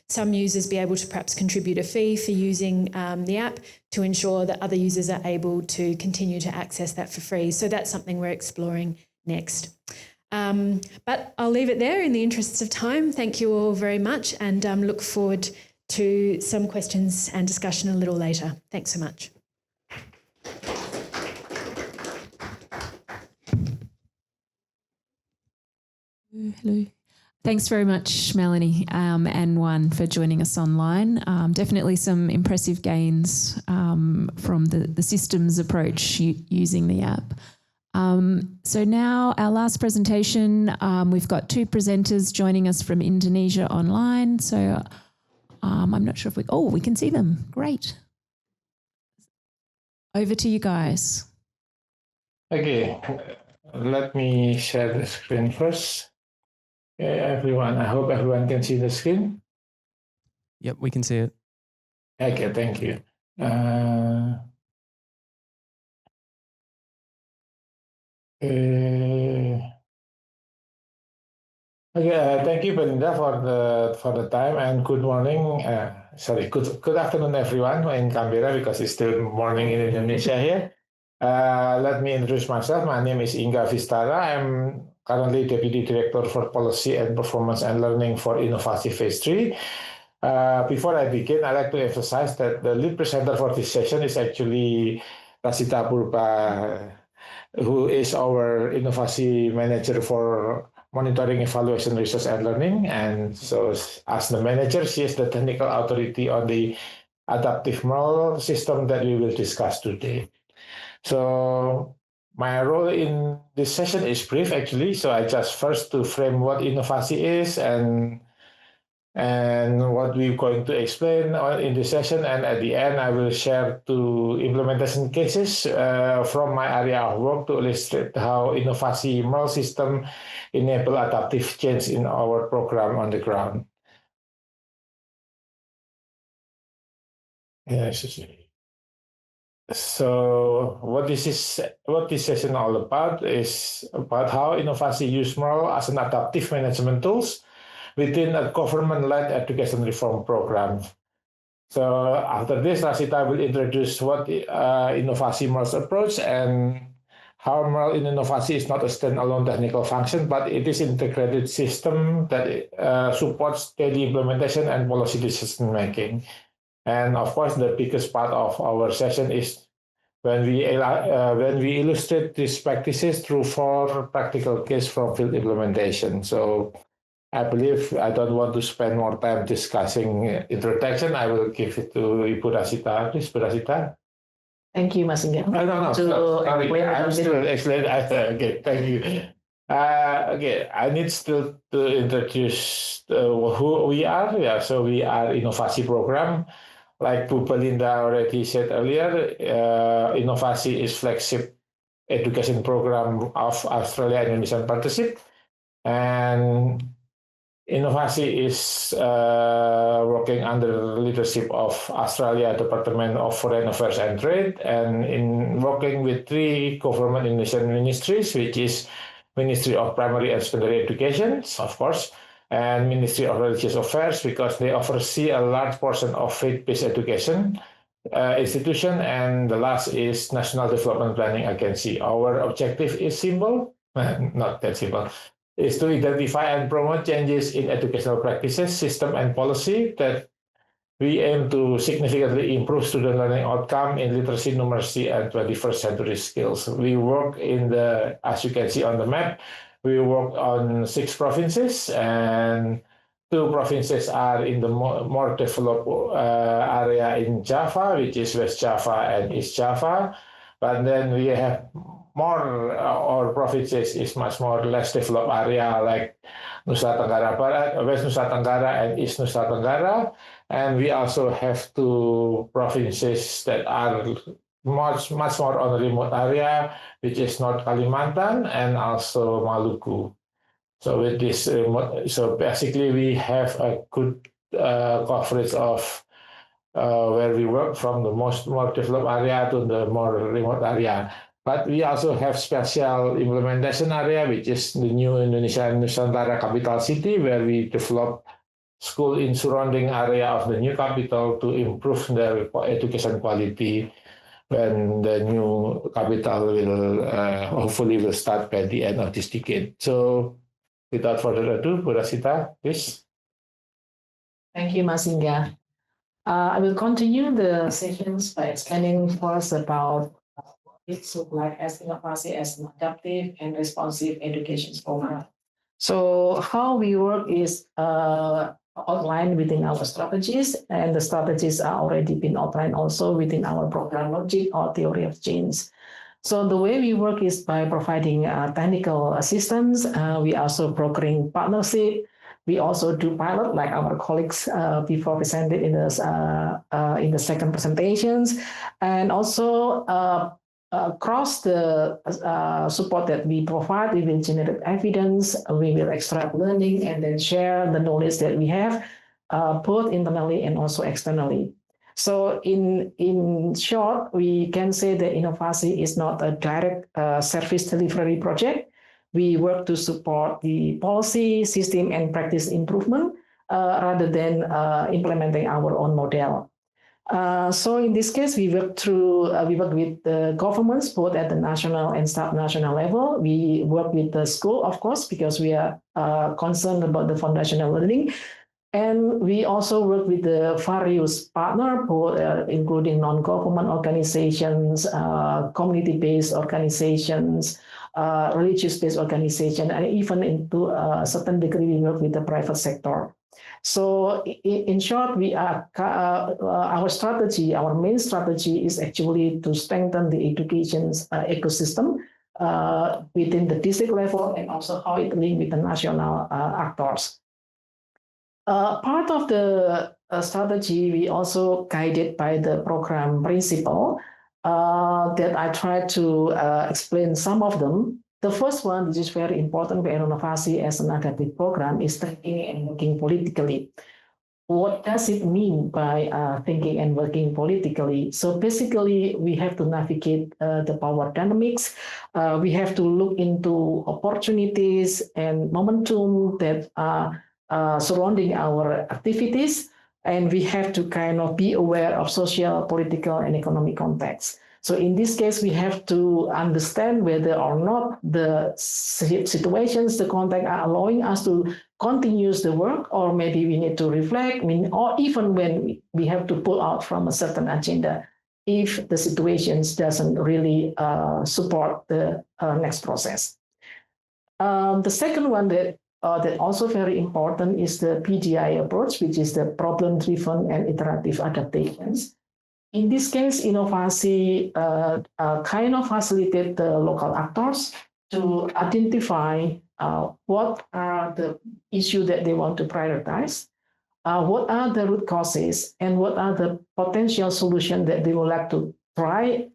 some users be able to perhaps contribute a fee for using the app to ensure that other users are able to continue to access that for free. So that's something we're exploring next. But I'll leave it there in the interests of time. Thank you all very much, and look forward to some questions and discussion a little later. Thanks so much. Hello. Thanks very much, Melanie and Nguyen, for joining us online. Definitely some impressive gains from the systems approach using the app. So now our last presentation, we've got two presenters joining us from Indonesia online. So I'm not sure if we can see them. Great. Over to you guys. Okay, let me share the screen first. Okay, everyone, I hope everyone can see the screen. Yep, we can see it. Okay, thank you. Thank you, Belynda, for the time, and good morning. Good afternoon, everyone in Canberra, because it's still morning in Indonesia here. Let me introduce myself. My name is Ingga Vistara. I'm currently Deputy Director for Policy and Performance and Learning for INOVASI Phase 3. Before I begin, I'd like to emphasize that the lead presenter for this session is actually Rasita Purba, who is our INOVASI Manager for Monitoring, Evaluation, Research and Learning. And so as the manager, she is the technical authority on the adaptive model system that we will discuss today. So my role in this session is brief, actually. So I just first to frame what INOVASI is and what we're going to explain in this session. And at the end, I will share two implementation cases from my area of work to illustrate how INOVASI model system enable adaptive change in our program on the ground. Yes. So what this session all about is about how INOVASI use model as an adaptive management tools within a government-led education reform program. So after this, Rasita will introduce what INOVASI models approach and how model in INOVASI is not a standalone technical function, but it is an integrated system that supports daily implementation and policy decision making. And of course, the biggest part of our session is when we illustrate these practices through 4 practical cases from field implementation. So I believe I don't want to spend more time discussing introduction. I will give it to Ibu Rasita. Please, Ibu Rasita. Thank you, Mas Ingga. No, sorry. I'm still explaining. Okay, thank you. Okay, I need still to introduce who we are. Yeah, so we are INOVASI program. Like Bu Belynda already said earlier, INOVASI is flagship education program of Australia and Indonesian Partnership. And INOVASI is working under the leadership of Australia Department of Foreign Affairs and Trade, and in working with 3 government Indonesian ministries, which is Ministry of Primary and Secondary Education, of course, and Ministry of Religious Affairs, because they oversee a large portion of faith-based education institution, and the last is National Development Planning Agency. Our objective is simple, not that simple, is to identify and promote changes in educational practices, system, and policy that we aim to significantly improve student learning outcome in literacy, numeracy, and 21st century skills. We work as you can see on the map, we work on 6 provinces, and two provinces are in the more developed area in Java, which is West Java and East Java. But then we have more, our provinces is much more less developed area like Nusa Tenggara Barat, West Nusa Tenggara and East Nusa Tenggara. And we also have two provinces that are much more on the remote area, which is North Kalimantan and also Maluku. So with this, so basically we have a good coverage of where we work from the more developed area to the more remote area. But we also have special implementation area, which is the new Indonesia Nusantara capital city, where we develop school in surrounding area of the new capital to improve their education quality when the new capital will hopefully will start by the end of this decade. So without further ado, Bu Rasita, please. Thank you, Mas Ingga. I will continue the sessions by explaining first about what it looks like as INOVASI as an adaptive and responsive education program. So how we work is outlined within our strategies, and the strategies are already been outlined also within our program logic or theory of change. So the way we work is by providing technical assistance. We also brokering partnership. We also do pilot, like our colleagues before presented in the second presentations, and also across the support that we provide, we will generate evidence, we will extract learning, and then share the knowledge that we have, both internally and also externally. So in short, we can say that INOVASI is not a direct service delivery project. We work to support the policy, system, and practice improvement rather than implementing our own model. So in this case, we work with the governments, both at the national and sub-national level. We work with the school, of course, because we are concerned about the foundational learning. And we also work with the various partners, including non-government organizations, community-based organizations, religious-based organizations, and even into a certain degree, we work with the private sector. So in short, we are our strategy, our main strategy is actually to strengthen the education ecosystem within the district level and also how it links with the national actors. Part of the strategy, we also guided by the program principle that I tried to explain some of them. The first one, which is very important for INOVASI as an adaptive program, is thinking and working politically. What does it mean by thinking and working politically? So basically, we have to navigate the power dynamics. We have to look into opportunities and momentum that are surrounding our activities, and we have to kind of be aware of social, political, and economic context. So in this case, we have to understand whether or not the situations, the context are allowing us to continue the work, or maybe we need to reflect, or even when we have to pull out from a certain agenda if the situations doesn't really support the next process. The second one that also very important is the PDI approach, which is the problem-driven and iterative adaptations. In this case, INOVASI kind of facilitate the local actors to identify what are the issues that they want to prioritize, what are the root causes, and what are the potential solutions that they would like to try.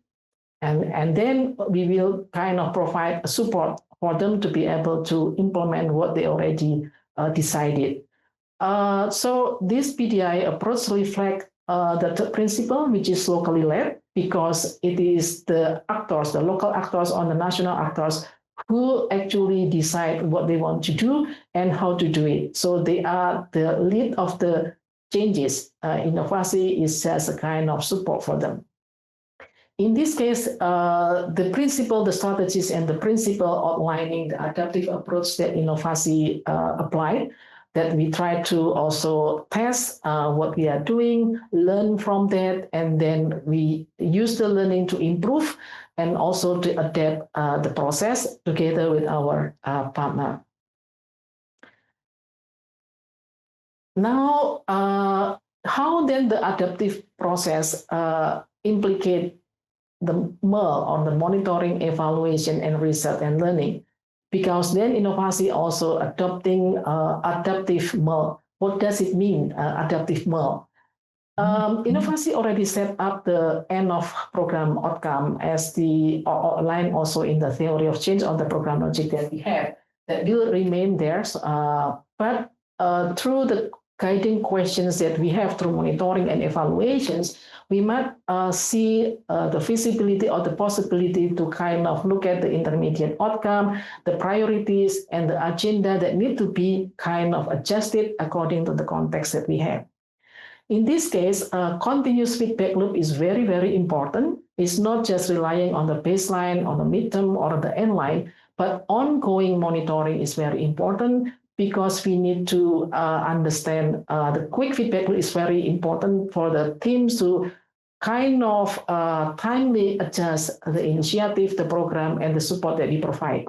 And then we will kind of provide a support for them to be able to implement what they already decided. So this PDI approach reflects the third principle, which is locally led, because it is the actors, the local actors or the national actors who actually decide what they want to do and how to do it. So they are the lead of the changes. INOVASI is as a kind of support for them. In this case, the principle, the strategies, and the principle outlining the adaptive approach that INOVASI applied, that we try to also test what we are doing, learn from that, and then we use the learning to improve and also to adapt the process together with our partner. Now, how then the adaptive process implicate the MEL on the monitoring, evaluation, and research and learning? Because then INOVASI also adopting adaptive MEL. What does it mean, adaptive MEL? INOVASI already set up the end of program outcome as the outline also in the theory of change on the program logic that we have, that will remain there. But through the guiding questions that we have through monitoring and evaluations, we might see the feasibility or the possibility to kind of look at the intermediate outcome, the priorities, and the agenda that need to be kind of adjusted according to the context that we have. In this case, a continuous feedback loop is very, very important. It's not just relying on the baseline, on the midterm, or the end line, but ongoing monitoring is very important because we need to understand the quick feedback loop is very important for the teams to kind of timely adjust the initiative, the program, and the support that we provide.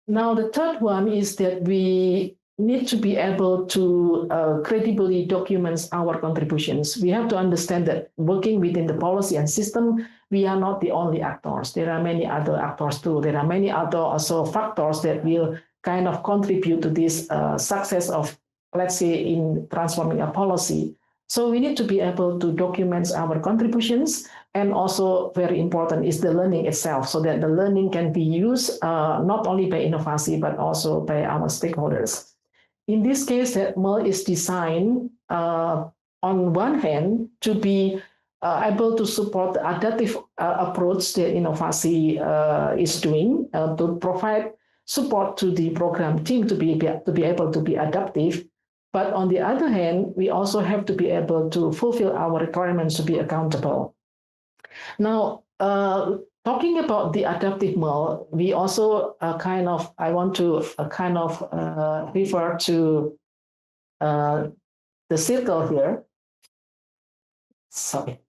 Now, the third one is that we need to be able to credibly document our contributions. We have to understand that working within the policy and system, we are not the only actors. There are many other actors too. There are many other also factors that will kind of contribute to this success of, let's say, in transforming a policy. So we need to be able to document our contributions, and also very important is the learning itself, so that the learning can be used not only by INOVASI, but also by our stakeholders. In this case, that MEL is designed on one hand to be able to support the adaptive approach that INOVASI is doing to provide support to the program team to be able to be adaptive. But on the other hand, we also have to be able to fulfill our requirements to be accountable. Now, talking about the adaptive MEL, we also I want to refer to the circle here. Sorry.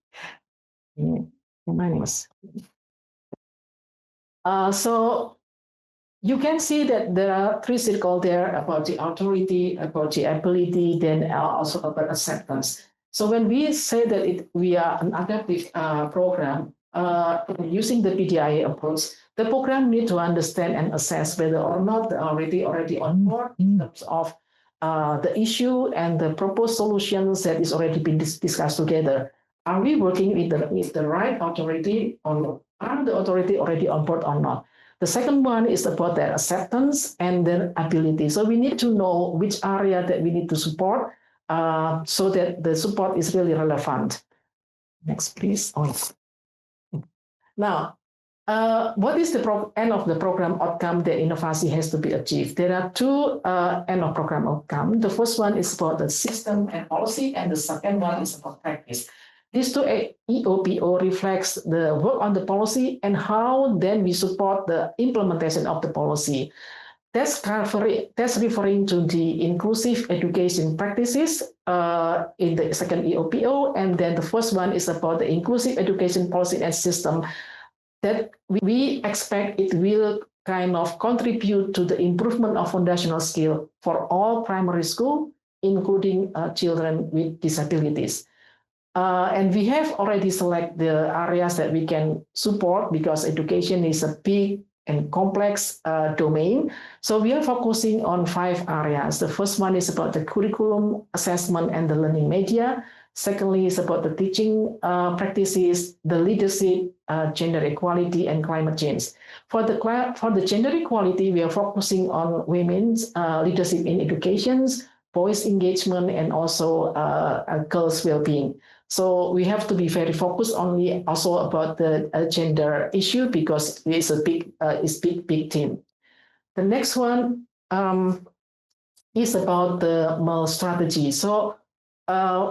So you can see that there are three circles there about the authority, about the ability, then also about acceptance. So when we say that we are an adaptive program, using the PDIA approach, the program needs to understand and assess whether or not they're already on board in terms of the issue and the proposed solutions that is already been discussed together. Are we working with the right authority, or are the authority already on board or not? The second one is about their acceptance and their ability. So we need to know which area that we need to support so that the support is really relevant. Next, please. Now, what is the end of the program outcome that INOVASI has to be achieved? There are two end of program outcome. The first one is about the system and policy, and the second one is about practice. These two EOPO reflects the work on the policy and how then we support the implementation of the policy. That's referring to the inclusive education practices in the second EOPO, and then the first one is about the inclusive education policy and system that we expect it will kind of contribute to the improvement of foundational skill for all primary school, including children with disabilities. And we have already selected the areas that we can support because education is a big and complex domain. So we are focusing on 5 areas. The first one is about the curriculum, assessment, and the learning media. Secondly is about the teaching practices, the leadership, gender equality, and climate change. For the gender equality, we are focusing on women's leadership in education, voice engagement, and also girls' well-being. So we have to be very focused only also about the gender issue because it's a big team. The next one is about the MEL strategy. So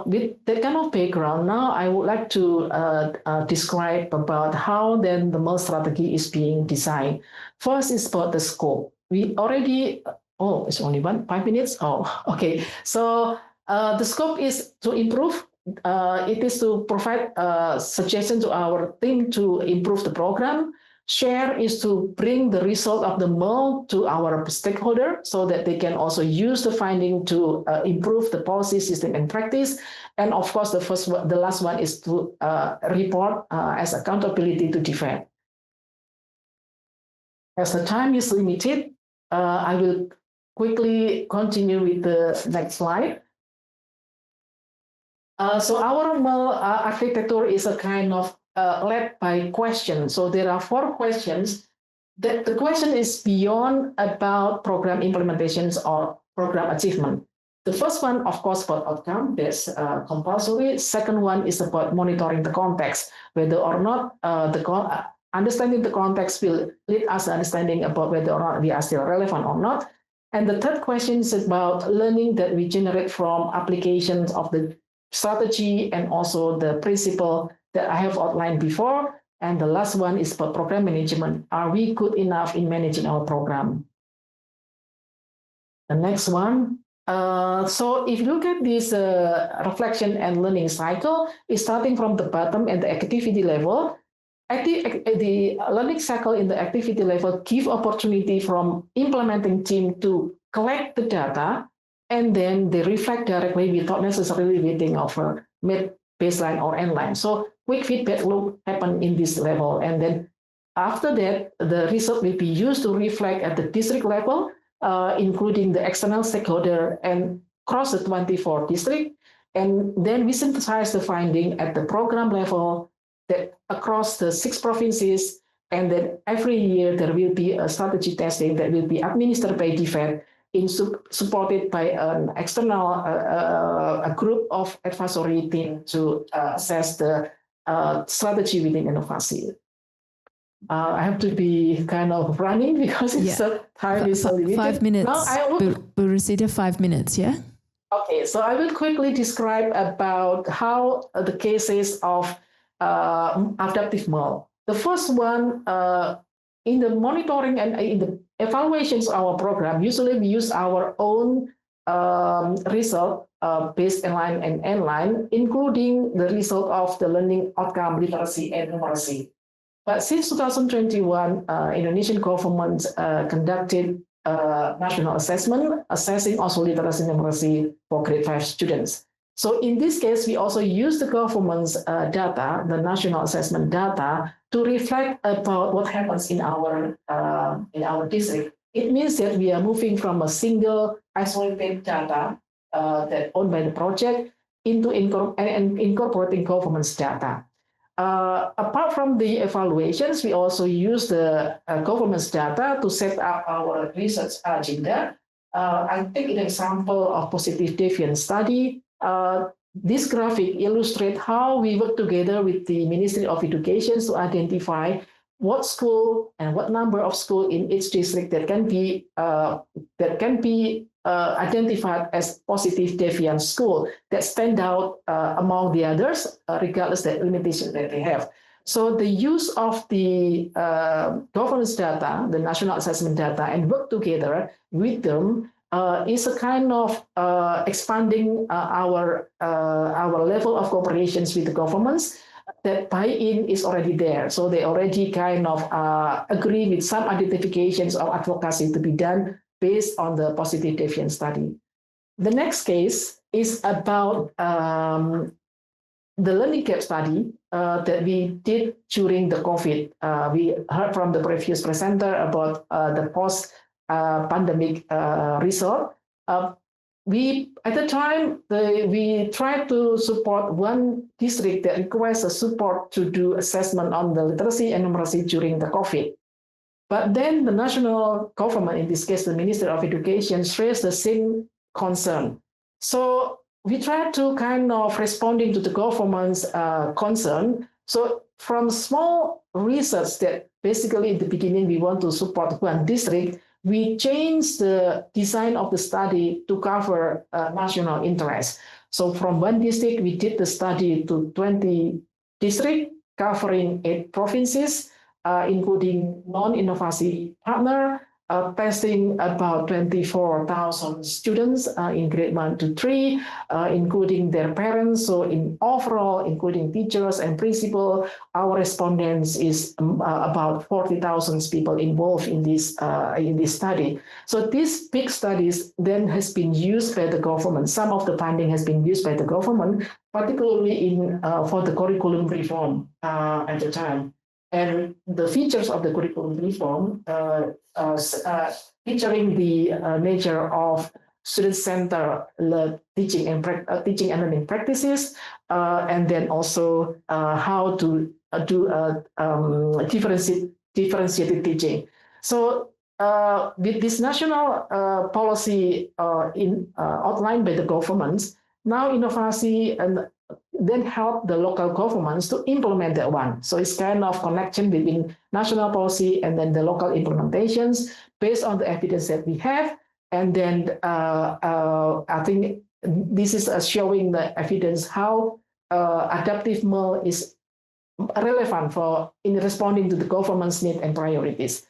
with that kind of background, now I would like to describe about how then the MEL strategy is being designed. First is about the scope. We already, it's only 5 minutes. Okay. So the scope is to improve. It is to provide suggestions to our team to improve the program, Share is to bring the result of the MEL to our stakeholder so that they can also use the finding to improve the policy system and practice. And of course, the last one is to report as accountability to DFAT. As the time is limited, I will quickly continue with the next slide. So our MEL architecture is a kind of led by questions. So there are 4 questions. That the question is beyond about program implementations or program achievement. The first one, of course, about outcome, that's compulsory. Second one is about monitoring the context, whether or not understanding the context will lead us to understanding about whether or not we are still relevant or not. And the third question is about learning that we generate from applications of the strategy and also the principle that I have outlined before. And the last one is about program management. Are we good enough in managing our program? The next one. So if you look at this reflection and learning cycle, it's starting from the bottom at the activity level. The learning cycle in the activity level give opportunity from implementing team to collect the data, and then they reflect directly without necessarily waiting for mid, baseline, or endline. So quick feedback loop happen in this level. And then after that, the result will be used to reflect at the district level, including the external stakeholder and across the 24 districts. And then we synthesize the finding at the program level that across the 6 provinces. And then every year there will be a strategy testing that will be administered by DFAT, supported by an external a group of advisory team to assess the strategy within INOVASI. I have to be kind of running because it's time is so limited. 5 minutes. Rasita, 5 minutes, yeah? Okay, so I will quickly describe about how the cases of adaptive MEL. The first one, in the monitoring and in the evaluations of our program, usually we use our own result based inline and endline, including the result of the learning outcome, literacy, and numeracy. But since 2021, Indonesian government conducted national assessment, assessing also literacy and numeracy for grade 5 students. So in this case, we also use the government's data, the national assessment data, to reflect about what happens in our district. It means that we are moving from a single isolated data that owned by the project into incorporating government's data. Apart from the evaluations, we also use the government's data to set up our research agenda. I take an example of positive deviance study. This graphic illustrates how we work together with the Ministry of Education to identify what school and what number of schools in each district that can be identified as positive deviant school that stand out among the others, regardless of the limitation that they have. So the use of the governance data, the national assessment data, and work together with them is a kind of expanding our level of cooperations with the governments. That buy-in is already there. So they already kind of agree with some identifications of advocacy to be done based on the positive deviance study. The next case is about the learning gap study that we did during the COVID. We heard from the previous presenter about the post-pandemic result. At the time, we tried to support one district that requests a support to do assessment on the literacy and numeracy during the COVID. But then the national government, in this case, the Ministry of Education, raised the same concern. So we tried to kind of responding to the government's concern. So from small research that basically in the beginning we want to support one district, we changed the design of the study to cover national interest. So from one district, we did the study to 20 districts, covering 8 provinces, including non-INOVASI partner, testing about 24,000 students in grade 1 to 3, including their parents. So in overall, including teachers and principal, our respondents is about 40,000 people involved in this study. So these big studies then has been used by the government. Some of the funding has been used by the government, particularly for the curriculum reform at the time. And the features of the curriculum reform featuring the nature of student-centered teaching and learning practices, and then also how to do differentiated teaching. So with this national policy outlined by the governments, now INOVASI and then help the local governments to implement that one. So it's kind of connection between national policy and then the local implementations based on the evidence that we have. And then I think this is showing the evidence how adaptive MEL is relevant in responding to the government's needs and priorities.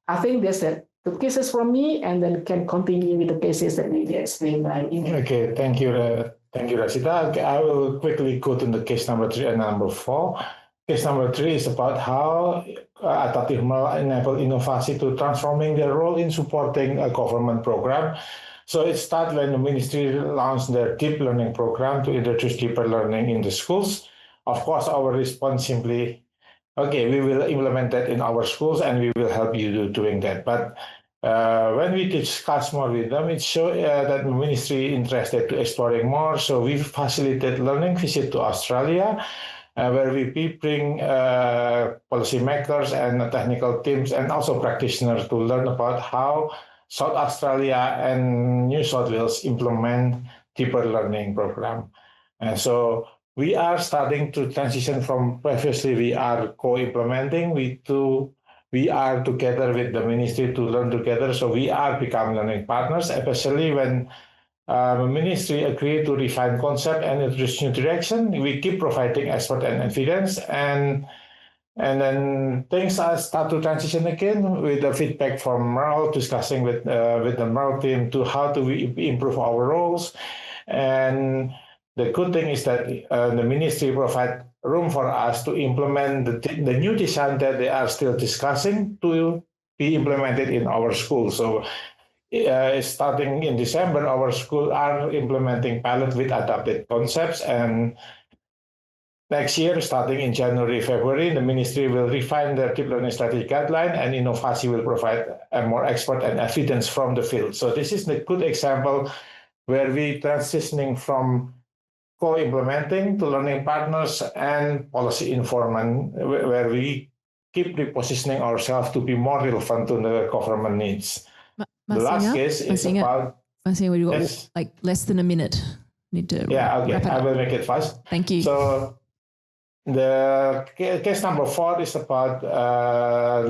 I think that's the cases from me, and then can continue with the cases that may be explained by Ingga. Okay, thank you. Thank you, Rasita. Okay, I will quickly go to the case number 3 and number 4. Case number 3 is about how adaptive MEL enable INOVASI to transforming their role in supporting a government program. So it started when the ministry launched their deep learning program to introduce deeper learning in the schools. Of course, our response simply, okay, we will implement that in our schools and we will help you doing that. But when we discuss more with them, it showed that the ministry interested to exploring more. So we facilitate learning visit to Australia, where we bring policymakers and technical teams and also practitioners to learn about how South Australia and New South Wales implement deeper learning program. And so we are starting to transition from previously we are co-implementing, we are together with the ministry to learn together. So we are becoming learning partners, especially when the ministry agreed to refine concept and introduce new direction. We keep providing expert and evidence, and then things are start to transition again with the feedback from MEL, discussing with the MEL team to how do we improve our roles. And the good thing is that the ministry provide room for us to implement the new design that they are still discussing to be implemented in our school. So starting in December, our school are implementing pilot with adapted concepts, and next year, starting in January, February, the ministry will refine their deep learning strategy guideline, and INOVASI will provide a more expert and evidence from the field. So this is a good example where we transitioning from co-implementing to learning partners and policy informant, where we keep repositioning ourselves to be more relevant to the government needs. The last case is about... We've got like less than a minute. Need to okay, I will make it fast. Thank you. So the case number 4 is about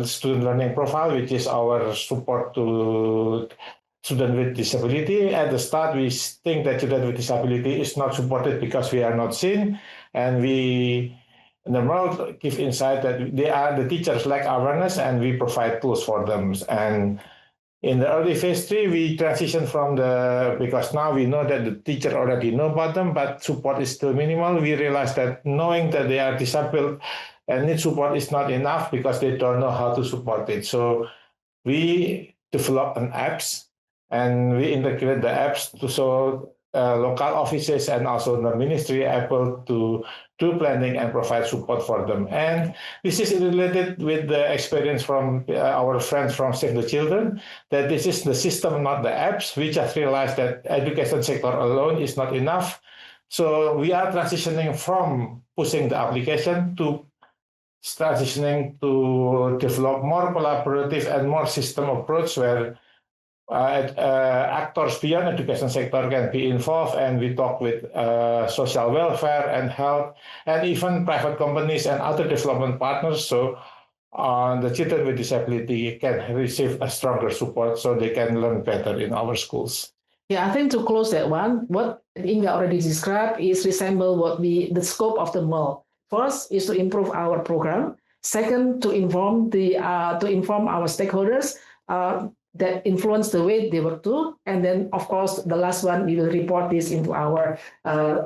student learning profile, which is our support to students with disability. At the start, we think that students with disability is not supported because we are not seen, and the MEL give insight that the teachers lack awareness, and we provide tools for them. And in the early phase 3, we transition from because now we know that the teacher already know about them, but support is still minimal. We realize that knowing that they are disabled and need support is not enough because they don't know how to support it. So we develop an apps, and we integrate the apps so local offices and also the ministry able to do planning and provide support for them. And this is related with the experience from our friends from Save the Children, that this is the system, not the apps. We just realized that education sector alone is not enough. So we are transitioning from pushing the application to transitioning to develop more collaborative and more system approach where actors beyond education sector can be involved, and we talk with social welfare and health and even private companies and other development partners. So the children with disability can receive a stronger support so they can learn better in our schools. Yeah, I think to close that one, what Ingga already described is resemble what the scope of the MEL. First is to improve our program. Second, to inform our stakeholders. that influence the way they work too. And then, of course, the last one, we will report this into our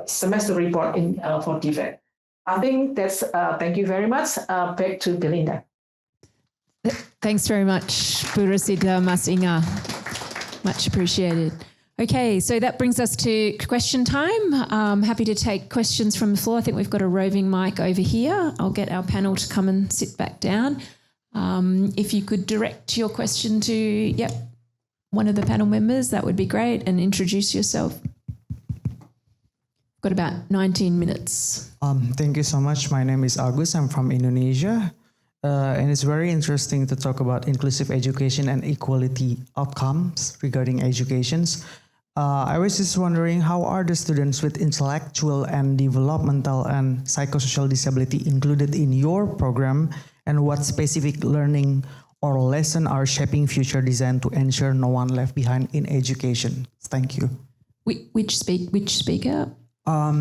semester report for DFAT. I think that's, thank you very much. Back to Belynda. Thanks very much, Bu Rasita, Mas Ingga. Much appreciated. Okay, so that brings us to question time. Happy to take questions from the floor. I think we've got a roving mic over here. I'll get our panel to come and sit back down. If you could direct your question to, one of the panel members, that would be great, and introduce yourself. Got about 19 minutes. Thank you so much. My name is Agus. I'm from Indonesia. And it's very interesting to talk about inclusive education and equality outcomes regarding educations. I was just wondering, how are the students with intellectual and developmental and psychosocial disability included in your program, and what specific learning or lesson are shaping future design to ensure no one left behind in education? Thank you. Which speaker?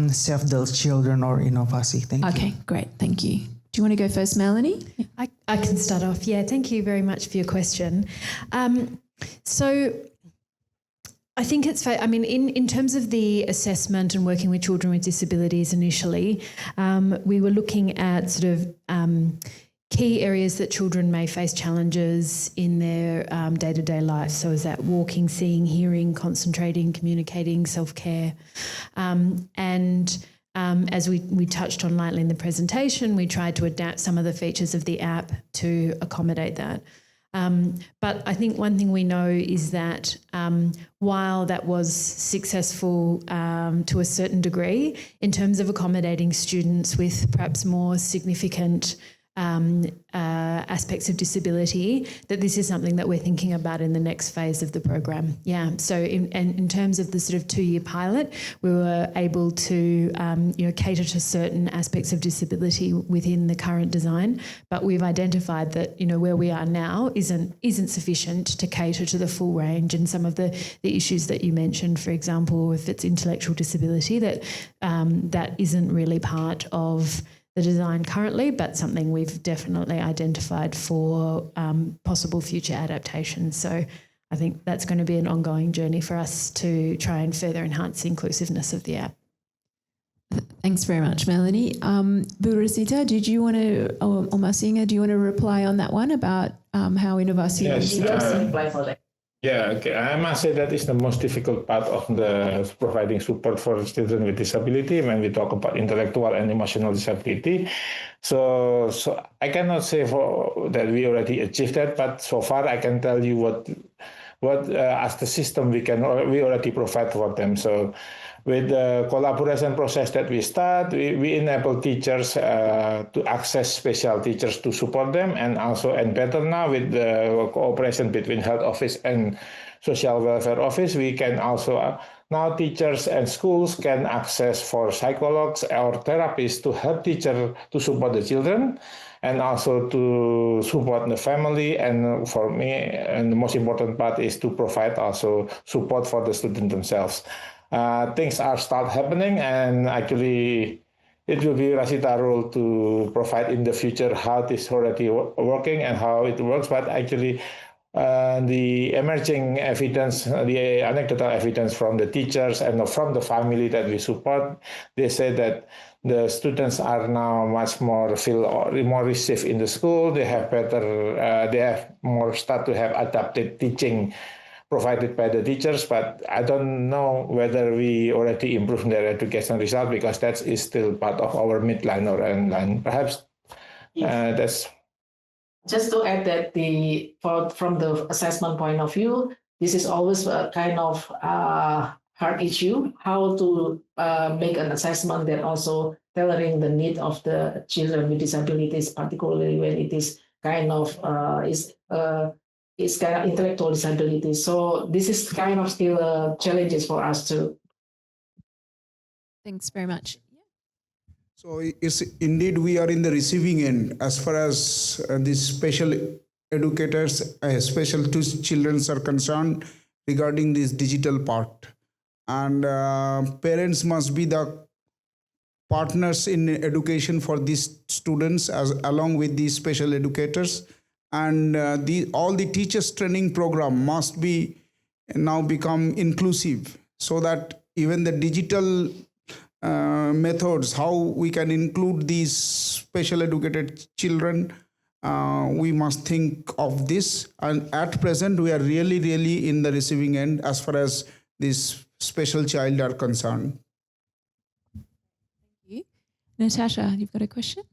Save the Children or INOVASI. Thank you. Okay, great. Thank you. Do you want to go first, Melanie? I can start off. Yeah, thank you very much for your question. So I think it's fair. I mean, in terms of the assessment and working with children with disabilities initially, we were looking at sort of key areas that children may face challenges in their day-to-day life. So is that walking, seeing, hearing, concentrating, communicating, self-care. As we touched on lightly in the presentation, we tried to adapt some of the features of the app to accommodate that. But I think one thing we know is that while that was successful to a certain degree, in terms of accommodating students with perhaps more significant aspects of disability, that this is something that we're thinking about in the next phase of the program. Yeah, so in terms of the sort of 2-year pilot, we were able to cater to certain aspects of disability within the current design, but we've identified that where we are now isn't sufficient to cater to the full range, and some of the issues that you mentioned, for example, if it's intellectual disability, that isn't really part of the design currently, but something we've definitely identified for possible future adaptations. So I think that's going to be an ongoing journey for us to try and further enhance the inclusiveness of the app. Thanks very much, Melanie. Bu Rasita, did you want to, or Mas Ingga, do you want to reply on that one about how INOVASI is Reply for that. Yeah, okay. I must say that is the most difficult part of the providing support for children with disability when we talk about intellectual and emotional disability. So I cannot say that we already achieved that, but so far I can tell you what as the system we already provide for them. So with the collaboration process that we start, we enable teachers to access special teachers to support them, and better now with the cooperation between health office and social welfare office, we can also now teachers and schools can access for psychologists or therapists to help teachers to support the children and also to support the family. And for me, and the most important part is to provide also support for the students themselves. Things are start happening, and actually it will be Rasita's role to provide in the future how this already working and how it works. But actually the emerging evidence, the anecdotal evidence from the teachers and from the family that we support, they say that the students are now much more more received in the school. They have better, they have more start to have adapted teaching provided by the teachers, but I don't know whether we already improved their education result, because that is still part of our midline or endline. Perhaps that's... Just to add that from the assessment point of view, this is always a kind of hard issue, how to make an assessment that also tailoring the need of the children with disabilities, particularly when it is kind of it's kind of intellectual disability. So this is kind of still challenges for us too. Thanks very much. So it's indeed we are in the receiving end as far as these special educators, special to children are concerned regarding this digital part. And parents must be the partners in education for these students along with these special educators. and all the teachers training program must be now become inclusive, so that even the digital methods, how we can include these special educated children, we must think of this. And at present, we are really in the receiving end as far as this special child are concerned. Thank you. Natasha, you've got a question?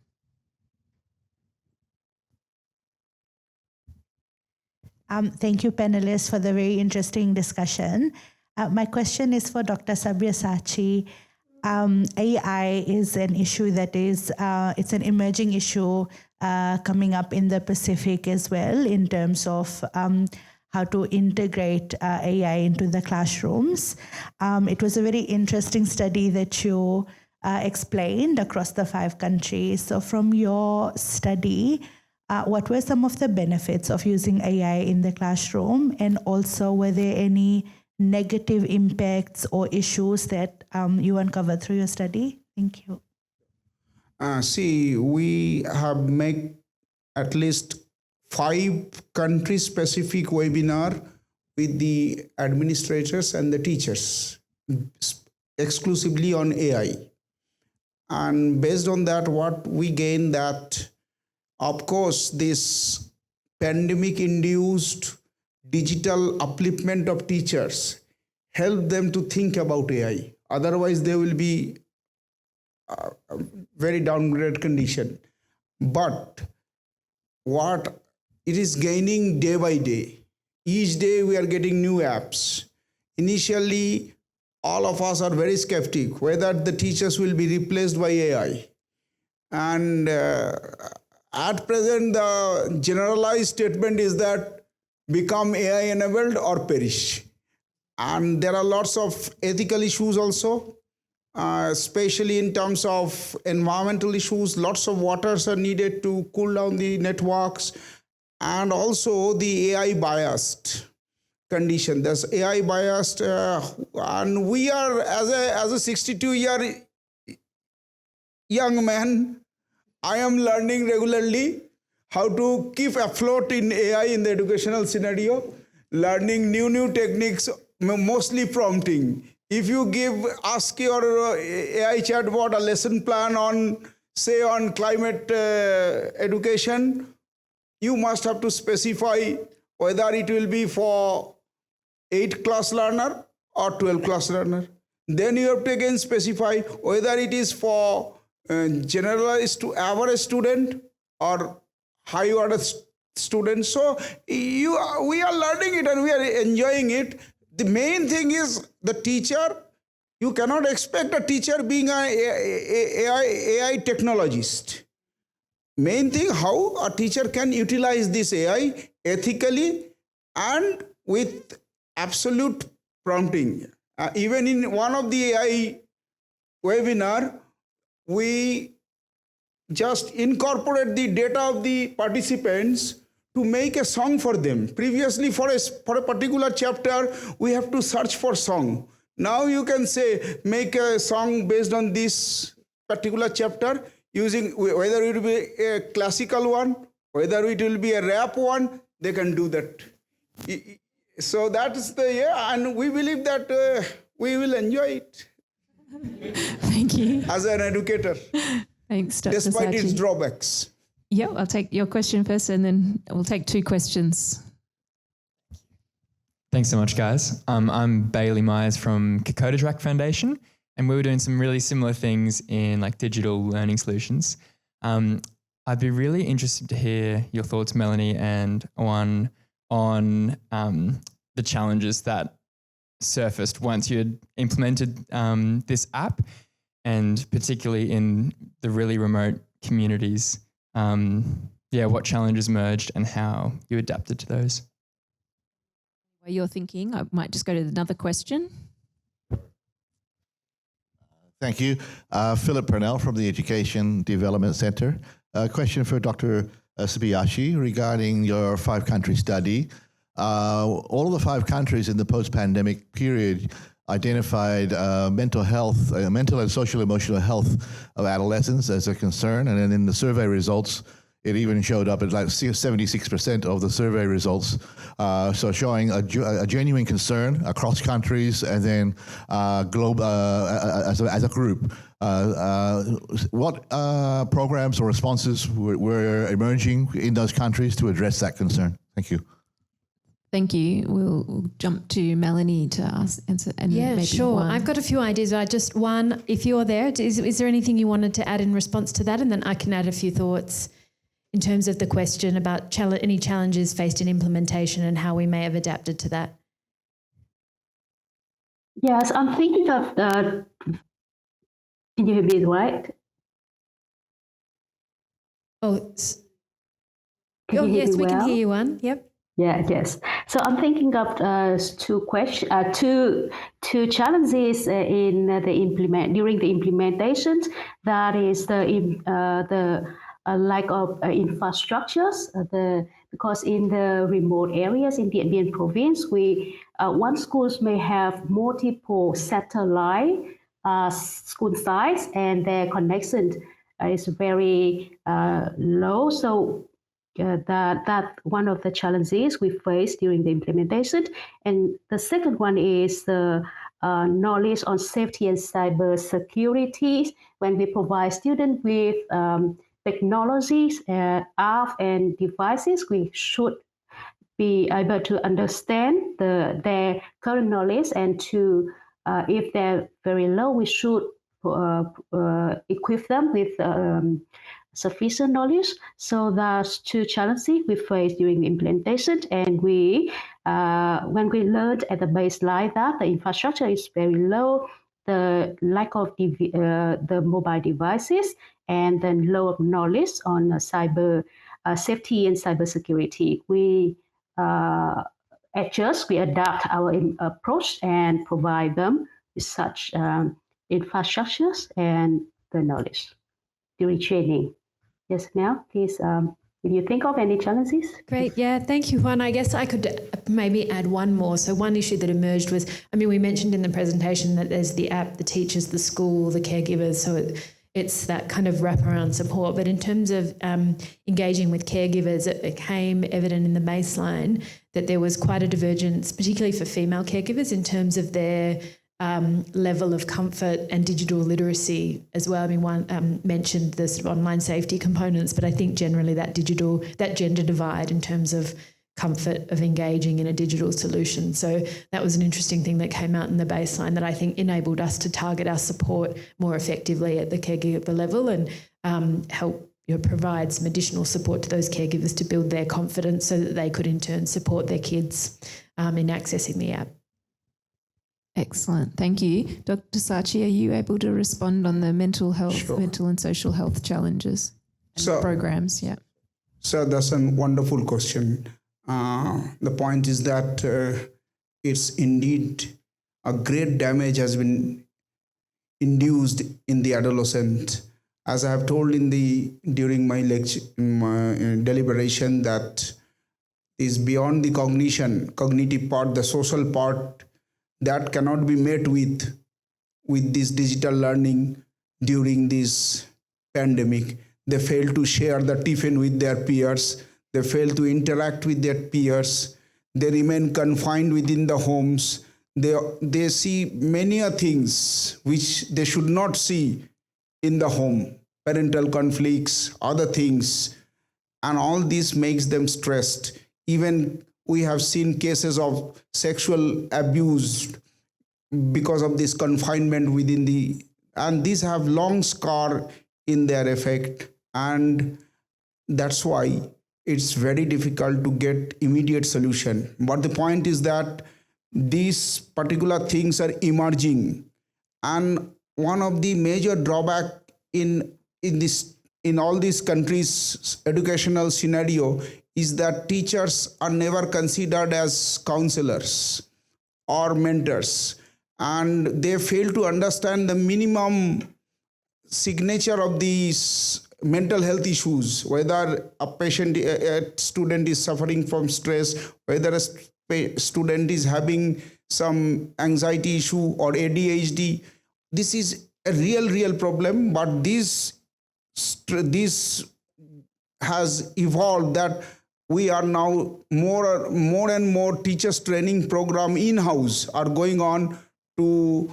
Thank you, panelists, for the very interesting discussion. My question is for Dr. Sabyasachi. AI is an issue that is, it's an emerging issue coming up in the Pacific as well, in terms of how to integrate AI into the classrooms. It was a very interesting study that you explained across the 5 countries. So from your study, what were some of the benefits of using AI in the classroom? And also, were there any negative impacts or issues that you uncovered through your study? Thank you. See, we have made at least 5 country-specific webinar with the administrators and the teachers, exclusively on AI. And based on that, what we gained that, of course, this pandemic-induced digital upliftment of teachers help them to think about AI. Otherwise, they will be a very downgraded condition. But what it is gaining day by day. Each day we are getting new apps. Initially, all of us are very skeptic whether the teachers will be replaced by AI. And at present, the generalized statement is that become AI enabled or perish. And there are lots of ethical issues also, especially in terms of environmental issues. Lots of waters are needed to cool down the networks, and also the AI biased condition. There's AI biased, and we are, as a 62-year young man, I am learning regularly how to keep afloat in AI in the educational scenario, learning new techniques, mostly prompting. If you ask your AI chatbot a lesson plan on, say, on climate education, you must have to specify whether it will be for 8th class learner or 12th class learner. Then you have to again specify whether it is for generalized to average student or high order student. So we are learning it and we are enjoying it. The main thing is the teacher. You cannot expect a teacher being an AI technologist. Main thing, how a teacher can utilize this AI ethically and with absolute prompting. Even in one of the AI webinar, we just incorporate the data of the participants to make a song for them. Previously, for a particular chapter, we have to search for song. Now you can say, make a song based on this particular chapter, using whether it will be a classical one, whether it will be a rap one, they can do that. So that is and we believe that we will enjoy it. Thank you. As an educator. Thanks, Dr. Despite its Sachi. drawbacks. Yeah, I'll take your question first and then we'll take 2 questions. Thanks so much, guys. I'm Bailey Myers from Kokoda Track Foundation, and we were doing some really similar things in like digital learning solutions. I'd be really interested to hear your thoughts, Melanie and Oanh, on the challenges that surfaced once you had implemented this app, and particularly in the really remote communities. What challenges emerged and how you adapted to those. While you're thinking, I might just go to another question. Thank you. Philip Purnell from the Education Development Center. A question for Dr. Sabyasachi regarding your 5-country study. All of the 5 countries in the post-pandemic period identified mental and social emotional health of adolescents as a concern. And then in the survey results, It even showed up at like 76% of the survey results. So showing a genuine concern across countries and then global as a group. What programs or responses were emerging in those countries to address that concern? Thank you. Thank you. We'll jump to Melanie to answer. And Yeah, maybe sure. Juan. I've got a few ideas. I just, one, if you're there, is there anything you wanted to add in response to that? And then I can add a few thoughts in terms of the question about any challenges faced in implementation and how we may have adapted to that. Yes, I'm thinking of the. Can you hear me right? Oh, Can you hear yes, me we can well? hear you, Juan. Yep. Yeah, yes. So I'm thinking of two challenges during the implementations. That is the lack of infrastructures. Because in the remote areas in the Indian province, one schools may have multiple satellite school sites, and their connection is very low. So that one of the challenges we face during the implementation. And the second one is the knowledge on safety and cyber security. When we provide students with technologies, apps and devices, we should be able to understand their current knowledge, and to if they're very low, we should equip them with sufficient knowledge. So that's two challenges we face during the implementation. And when we learned at the baseline that the infrastructure is very low, the lack of the mobile devices, and then low of knowledge on cyber safety and cyber security, we adapt our approach and provide them with such infrastructures and the knowledge during training. Yes, Mel, please, can you think of any challenges? Great. Yeah, thank you, Juan. I guess I could maybe add one more. So one issue that emerged was, we mentioned in the presentation that there's the app, the teachers, the school, the caregivers. So it's that kind of wraparound support. But in terms of engaging with caregivers, it became evident in the baseline that there was quite a divergence, particularly for female caregivers, in terms of their level of comfort and digital literacy as well. One mentioned the sort of online safety components, but I think generally that gender divide in terms of comfort of engaging in a digital solution. So that was an interesting thing that came out in the baseline that I think enabled us to target our support more effectively at the caregiver level and help provide some additional support to those caregivers to build their confidence so that they could in turn support their kids in accessing the app. Excellent. Thank you. Dr. Sachi, are you able to respond on the mental health, Sure. mental and social health challenges and programs? Yeah. So that's a wonderful question. The point is that it's indeed a great damage has been induced in the adolescent. As I have told during my lecture, deliberation, that is beyond the cognitive part, the social part, that cannot be met with this digital learning during this pandemic. They fail to share the tiffin with their peers. They fail to interact with their peers. They remain confined within the homes. They see many things which they should not see in the home. Parental conflicts, other things. And all this makes them stressed. Even we have seen cases of sexual abuse because of this confinement and these have long scar in their effect. And that's why it's very difficult to get immediate solution. But the point is that these particular things are emerging. And one of the major drawback in all these countries' educational scenario is that teachers are never considered as counselors or mentors, and they fail to understand the minimum signature of these mental health issues, whether a student is suffering from stress, whether a student is having some anxiety issue or ADHD. This is a real problem, but these has evolved that we are now more and more teachers training program in-house are going on to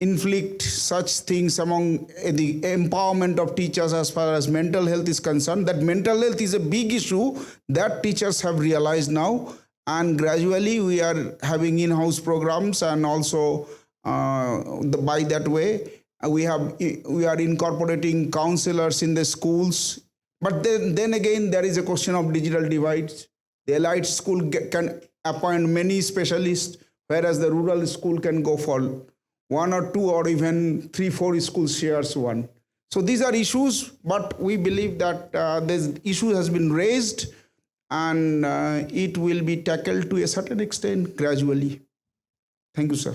inflict such things among the empowerment of teachers as far as mental health is concerned. That mental health is a big issue that teachers have realized now, and gradually we are having in-house programs, and also by that way we are incorporating counselors in the schools. But then again, there is a question of digital divides. The elite school can appoint many specialists, whereas the rural school can go for 1 or 2 or even 3-4 schools shares one. So these are issues, but we believe that this issue has been raised, and it will be tackled to a certain extent gradually. Thank you, sir.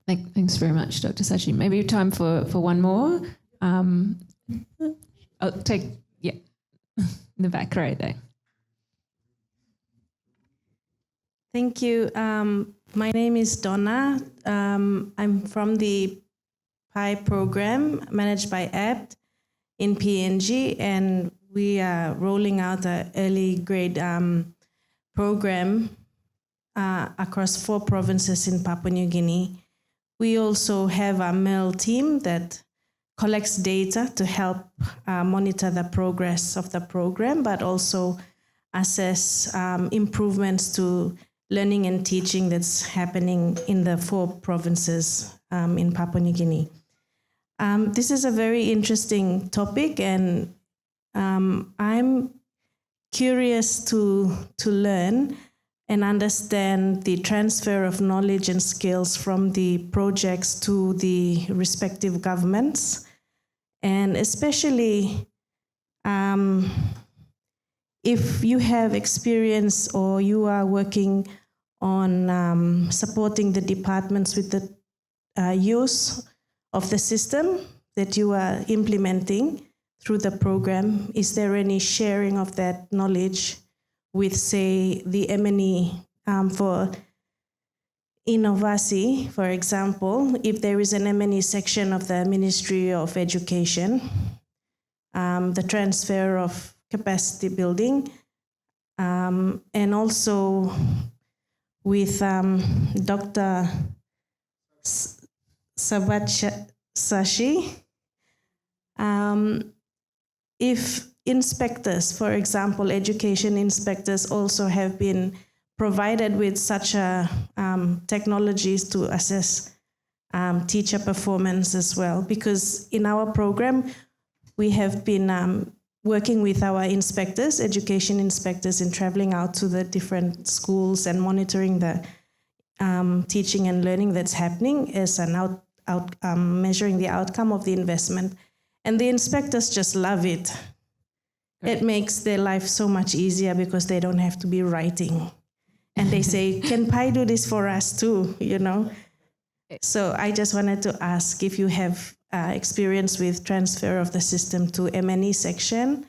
Thanks very much, Dr. Sachi. Maybe time for one more. I'll take, yeah, in the back right there. Thank you. My name is Donna. I'm from the PI program managed by ABT in PNG, and we are rolling out an early grade program across 4 provinces in Papua New Guinea. We also have a MEL team that collects data to help monitor the progress of the program, but also assess improvements to learning and teaching that's happening in the 4 provinces in Papua New Guinea. This is a very interesting topic, and I'm curious to learn and understand the transfer of knowledge and skills from the projects to the respective governments, and especially if you have experience or you are working on supporting the departments with the use of the system that you are implementing through the program, is there any sharing of that knowledge with, say, the M&E for INOVASI, for example, if there is an M&E section of the Ministry of Education, the transfer of capacity building, and also with Dr. Sabyasachi, if inspectors, for example, education inspectors also have been provided with such technologies to assess teacher performance as well. Because in our program, we have been working with our inspectors, education inspectors, in traveling out to the different schools and monitoring the teaching and learning that's happening as an measuring the outcome of the investment. And the inspectors just love it. It makes their life so much easier because they don't have to be writing. And they say, can Pi do this for us too, you know? So I just wanted to ask if you have experience with transfer of the system to M&E section,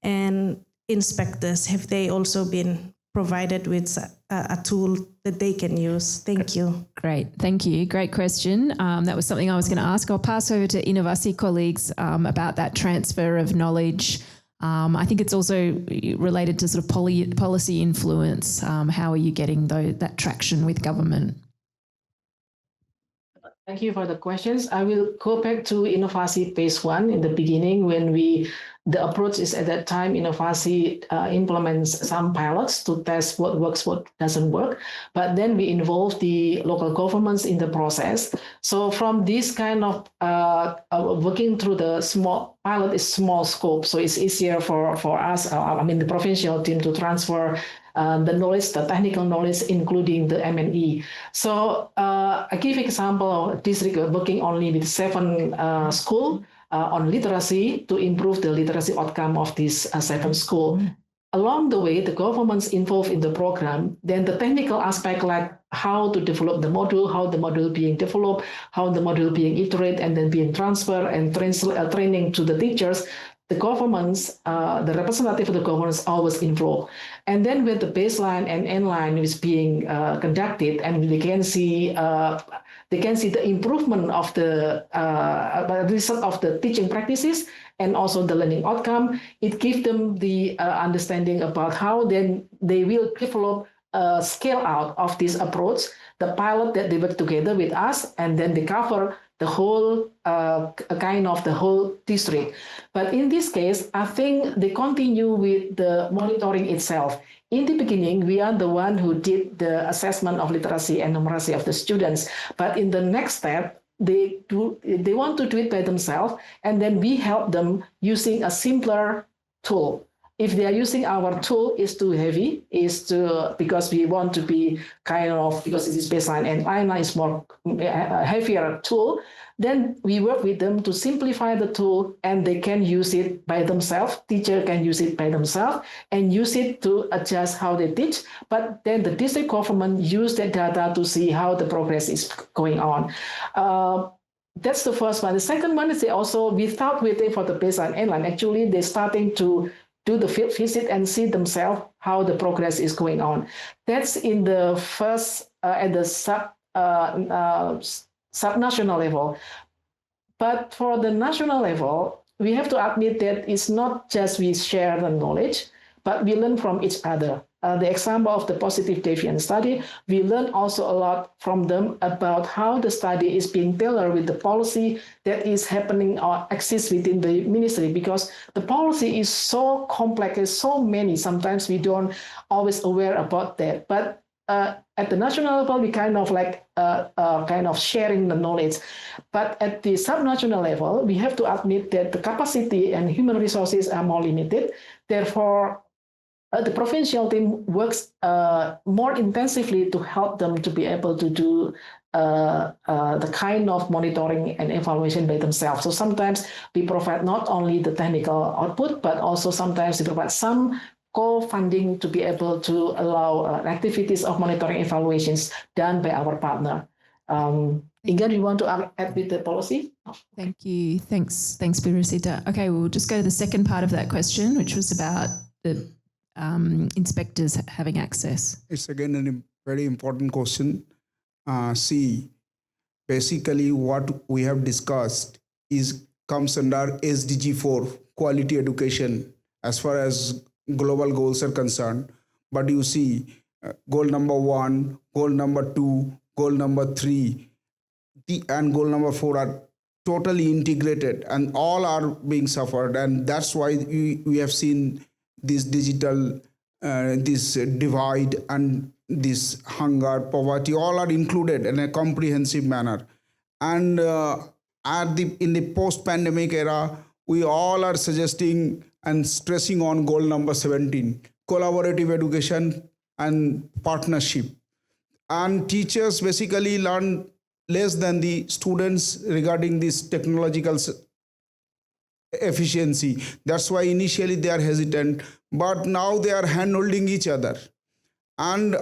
and inspectors, have they also been provided with a tool that they can use? Thank you. Great, thank you. Great question. That was something I was going to ask. I'll pass over to INOVASI colleagues about that transfer of knowledge. I think it's also related to sort of policy influence. How are you getting that traction with government? Thank you for the questions. I will go back to INOVASI phase 1 in the beginning, when the approach is at that time, INOVASI implements some pilots to test what works, what doesn't work. But then we involve the local governments in the process. So from this kind of working through the small pilot is small scope. So it's easier for us, the provincial team, to transfer the knowledge, the technical knowledge, including the M&E. So I give example of district working only with 7 schools on literacy to improve the literacy outcome of these 7 schools. Along the way, the government's involved in the program, then the technical aspect, like how to develop the module, how the module being developed, how the module being iterated and then being transferred and training to the teachers, the governments, the representative of the governments always involved. And then when the baseline and end line is being conducted, and they can see the improvement of the result of the teaching practices and also the learning outcome, it gives them the understanding about how then they will develop a scale out of this approach, the pilot that they work together with us, and then they cover the whole kind of the whole district. But in this case, I think they continue with the monitoring itself. In the beginning, we are the one who did the assessment of literacy and numeracy of the students. But in the next step, they want to do it by themselves, and then we help them using a simpler tool. If they are using our tool, is too heavy, because we want to be because it is baseline and INA is more heavier tool, then we work with them to simplify the tool, and they can use it by themselves. Teacher can use it by themselves and use it to adjust how they teach. But then the district government use that data to see how the progress is going on. That's the first one. The second one is without waiting for the baseline and endline, actually they're starting to do the field visit and see themselves how the progress is going on. That's in the first at the subnational level. But for the national level, we have to admit that it's not just we share the knowledge, but we learn from each other. The example of the positive deviance study, we learn also a lot from them about how the study is being tailored with the policy that is happening or exists within the ministry, because the policy is so complex, there's so many, sometimes we don't always aware about that. But at the national level, we kind of sharing the knowledge. But at the subnational level, we have to admit that the capacity and human resources are more limited. Therefore, the provincial team works more intensively to help them to be able to do the kind of monitoring and evaluation by themselves. So sometimes we provide not only the technical output, but also sometimes we provide some co-funding to be able to allow activities of monitoring evaluations done by our partner. Ingga, do you want to add with the policy? Thank you. Thanks, Rasita. Okay, we'll just go to the second part of that question, which was about the inspectors having access. It's again a very important question. See, basically what we have discussed comes under SDG 4, quality education, as far as global goals are concerned. But you see, goal number 1, goal number 2, goal number 3, and goal number 4 are totally integrated, and all are being suffered. And that's why we have seen this digital, this divide and this hunger, poverty, all are included in a comprehensive manner. And in the post-pandemic era, we all are suggesting and stressing on goal number 17, collaborative education and partnership. And teachers basically learn less than the students regarding this technological efficiency. That's why initially they are hesitant, but now they are hand-holding each other. And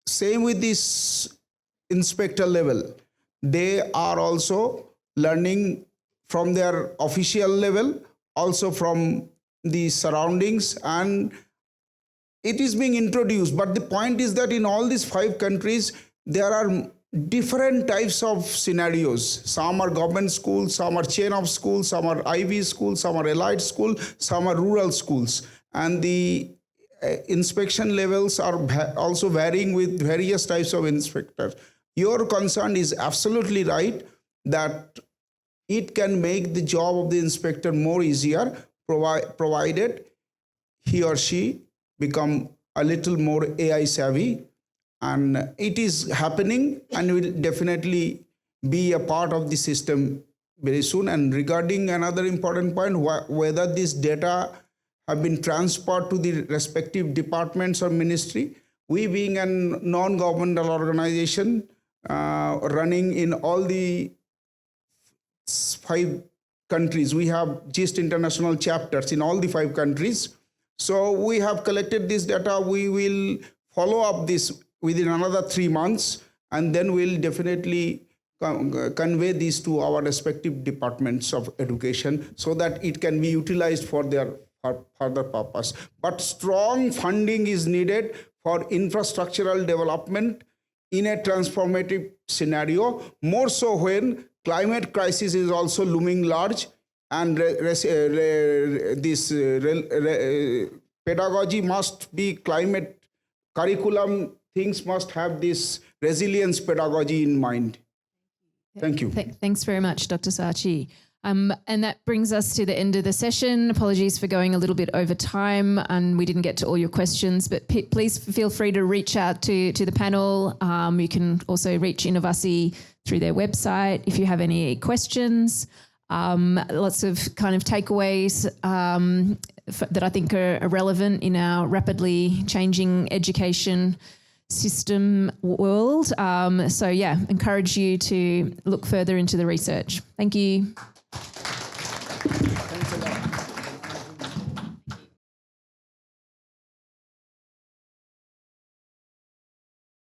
same with this inspector level. They are also learning from their official level, also from the surroundings, and it is being introduced. But the point is that in all these 5 countries, there are different types of scenarios. Some are government schools, some are chain of schools, some are Ivy schools, some are elite schools, some are rural schools. And the inspection levels are also varying with various types of inspectors. Your concern is absolutely right that it can make the job of the inspector more easier, provided he or she become a little more AI savvy. And it is happening and will definitely be a part of the system very soon. And regarding another important point, whether this data have been transferred to the respective departments or ministry, we being a non-governmental organization running in all the 5 countries, we have GIST international chapters in all the 5 countries. So we have collected this data. We will follow up this within another 3 months, and then we'll definitely convey these to our respective departments of education so that it can be utilized for their further purpose. But strong funding is needed for infrastructural development in a transformative scenario, more so when climate crisis is also looming large, and this pedagogy must be climate curriculum, things must have this resilience pedagogy in mind. Thank you. Thanks very much, Dr. Sachi. And that brings us to the end of the session. Apologies for going a little bit over time and we didn't get to all your questions, but please feel free to reach out to the panel. You can also reach INOVASI through their website if you have any questions. Lots of kind of takeaways that I think are relevant in our rapidly changing education system world. So yeah, encourage you to look further into the research. Thank you.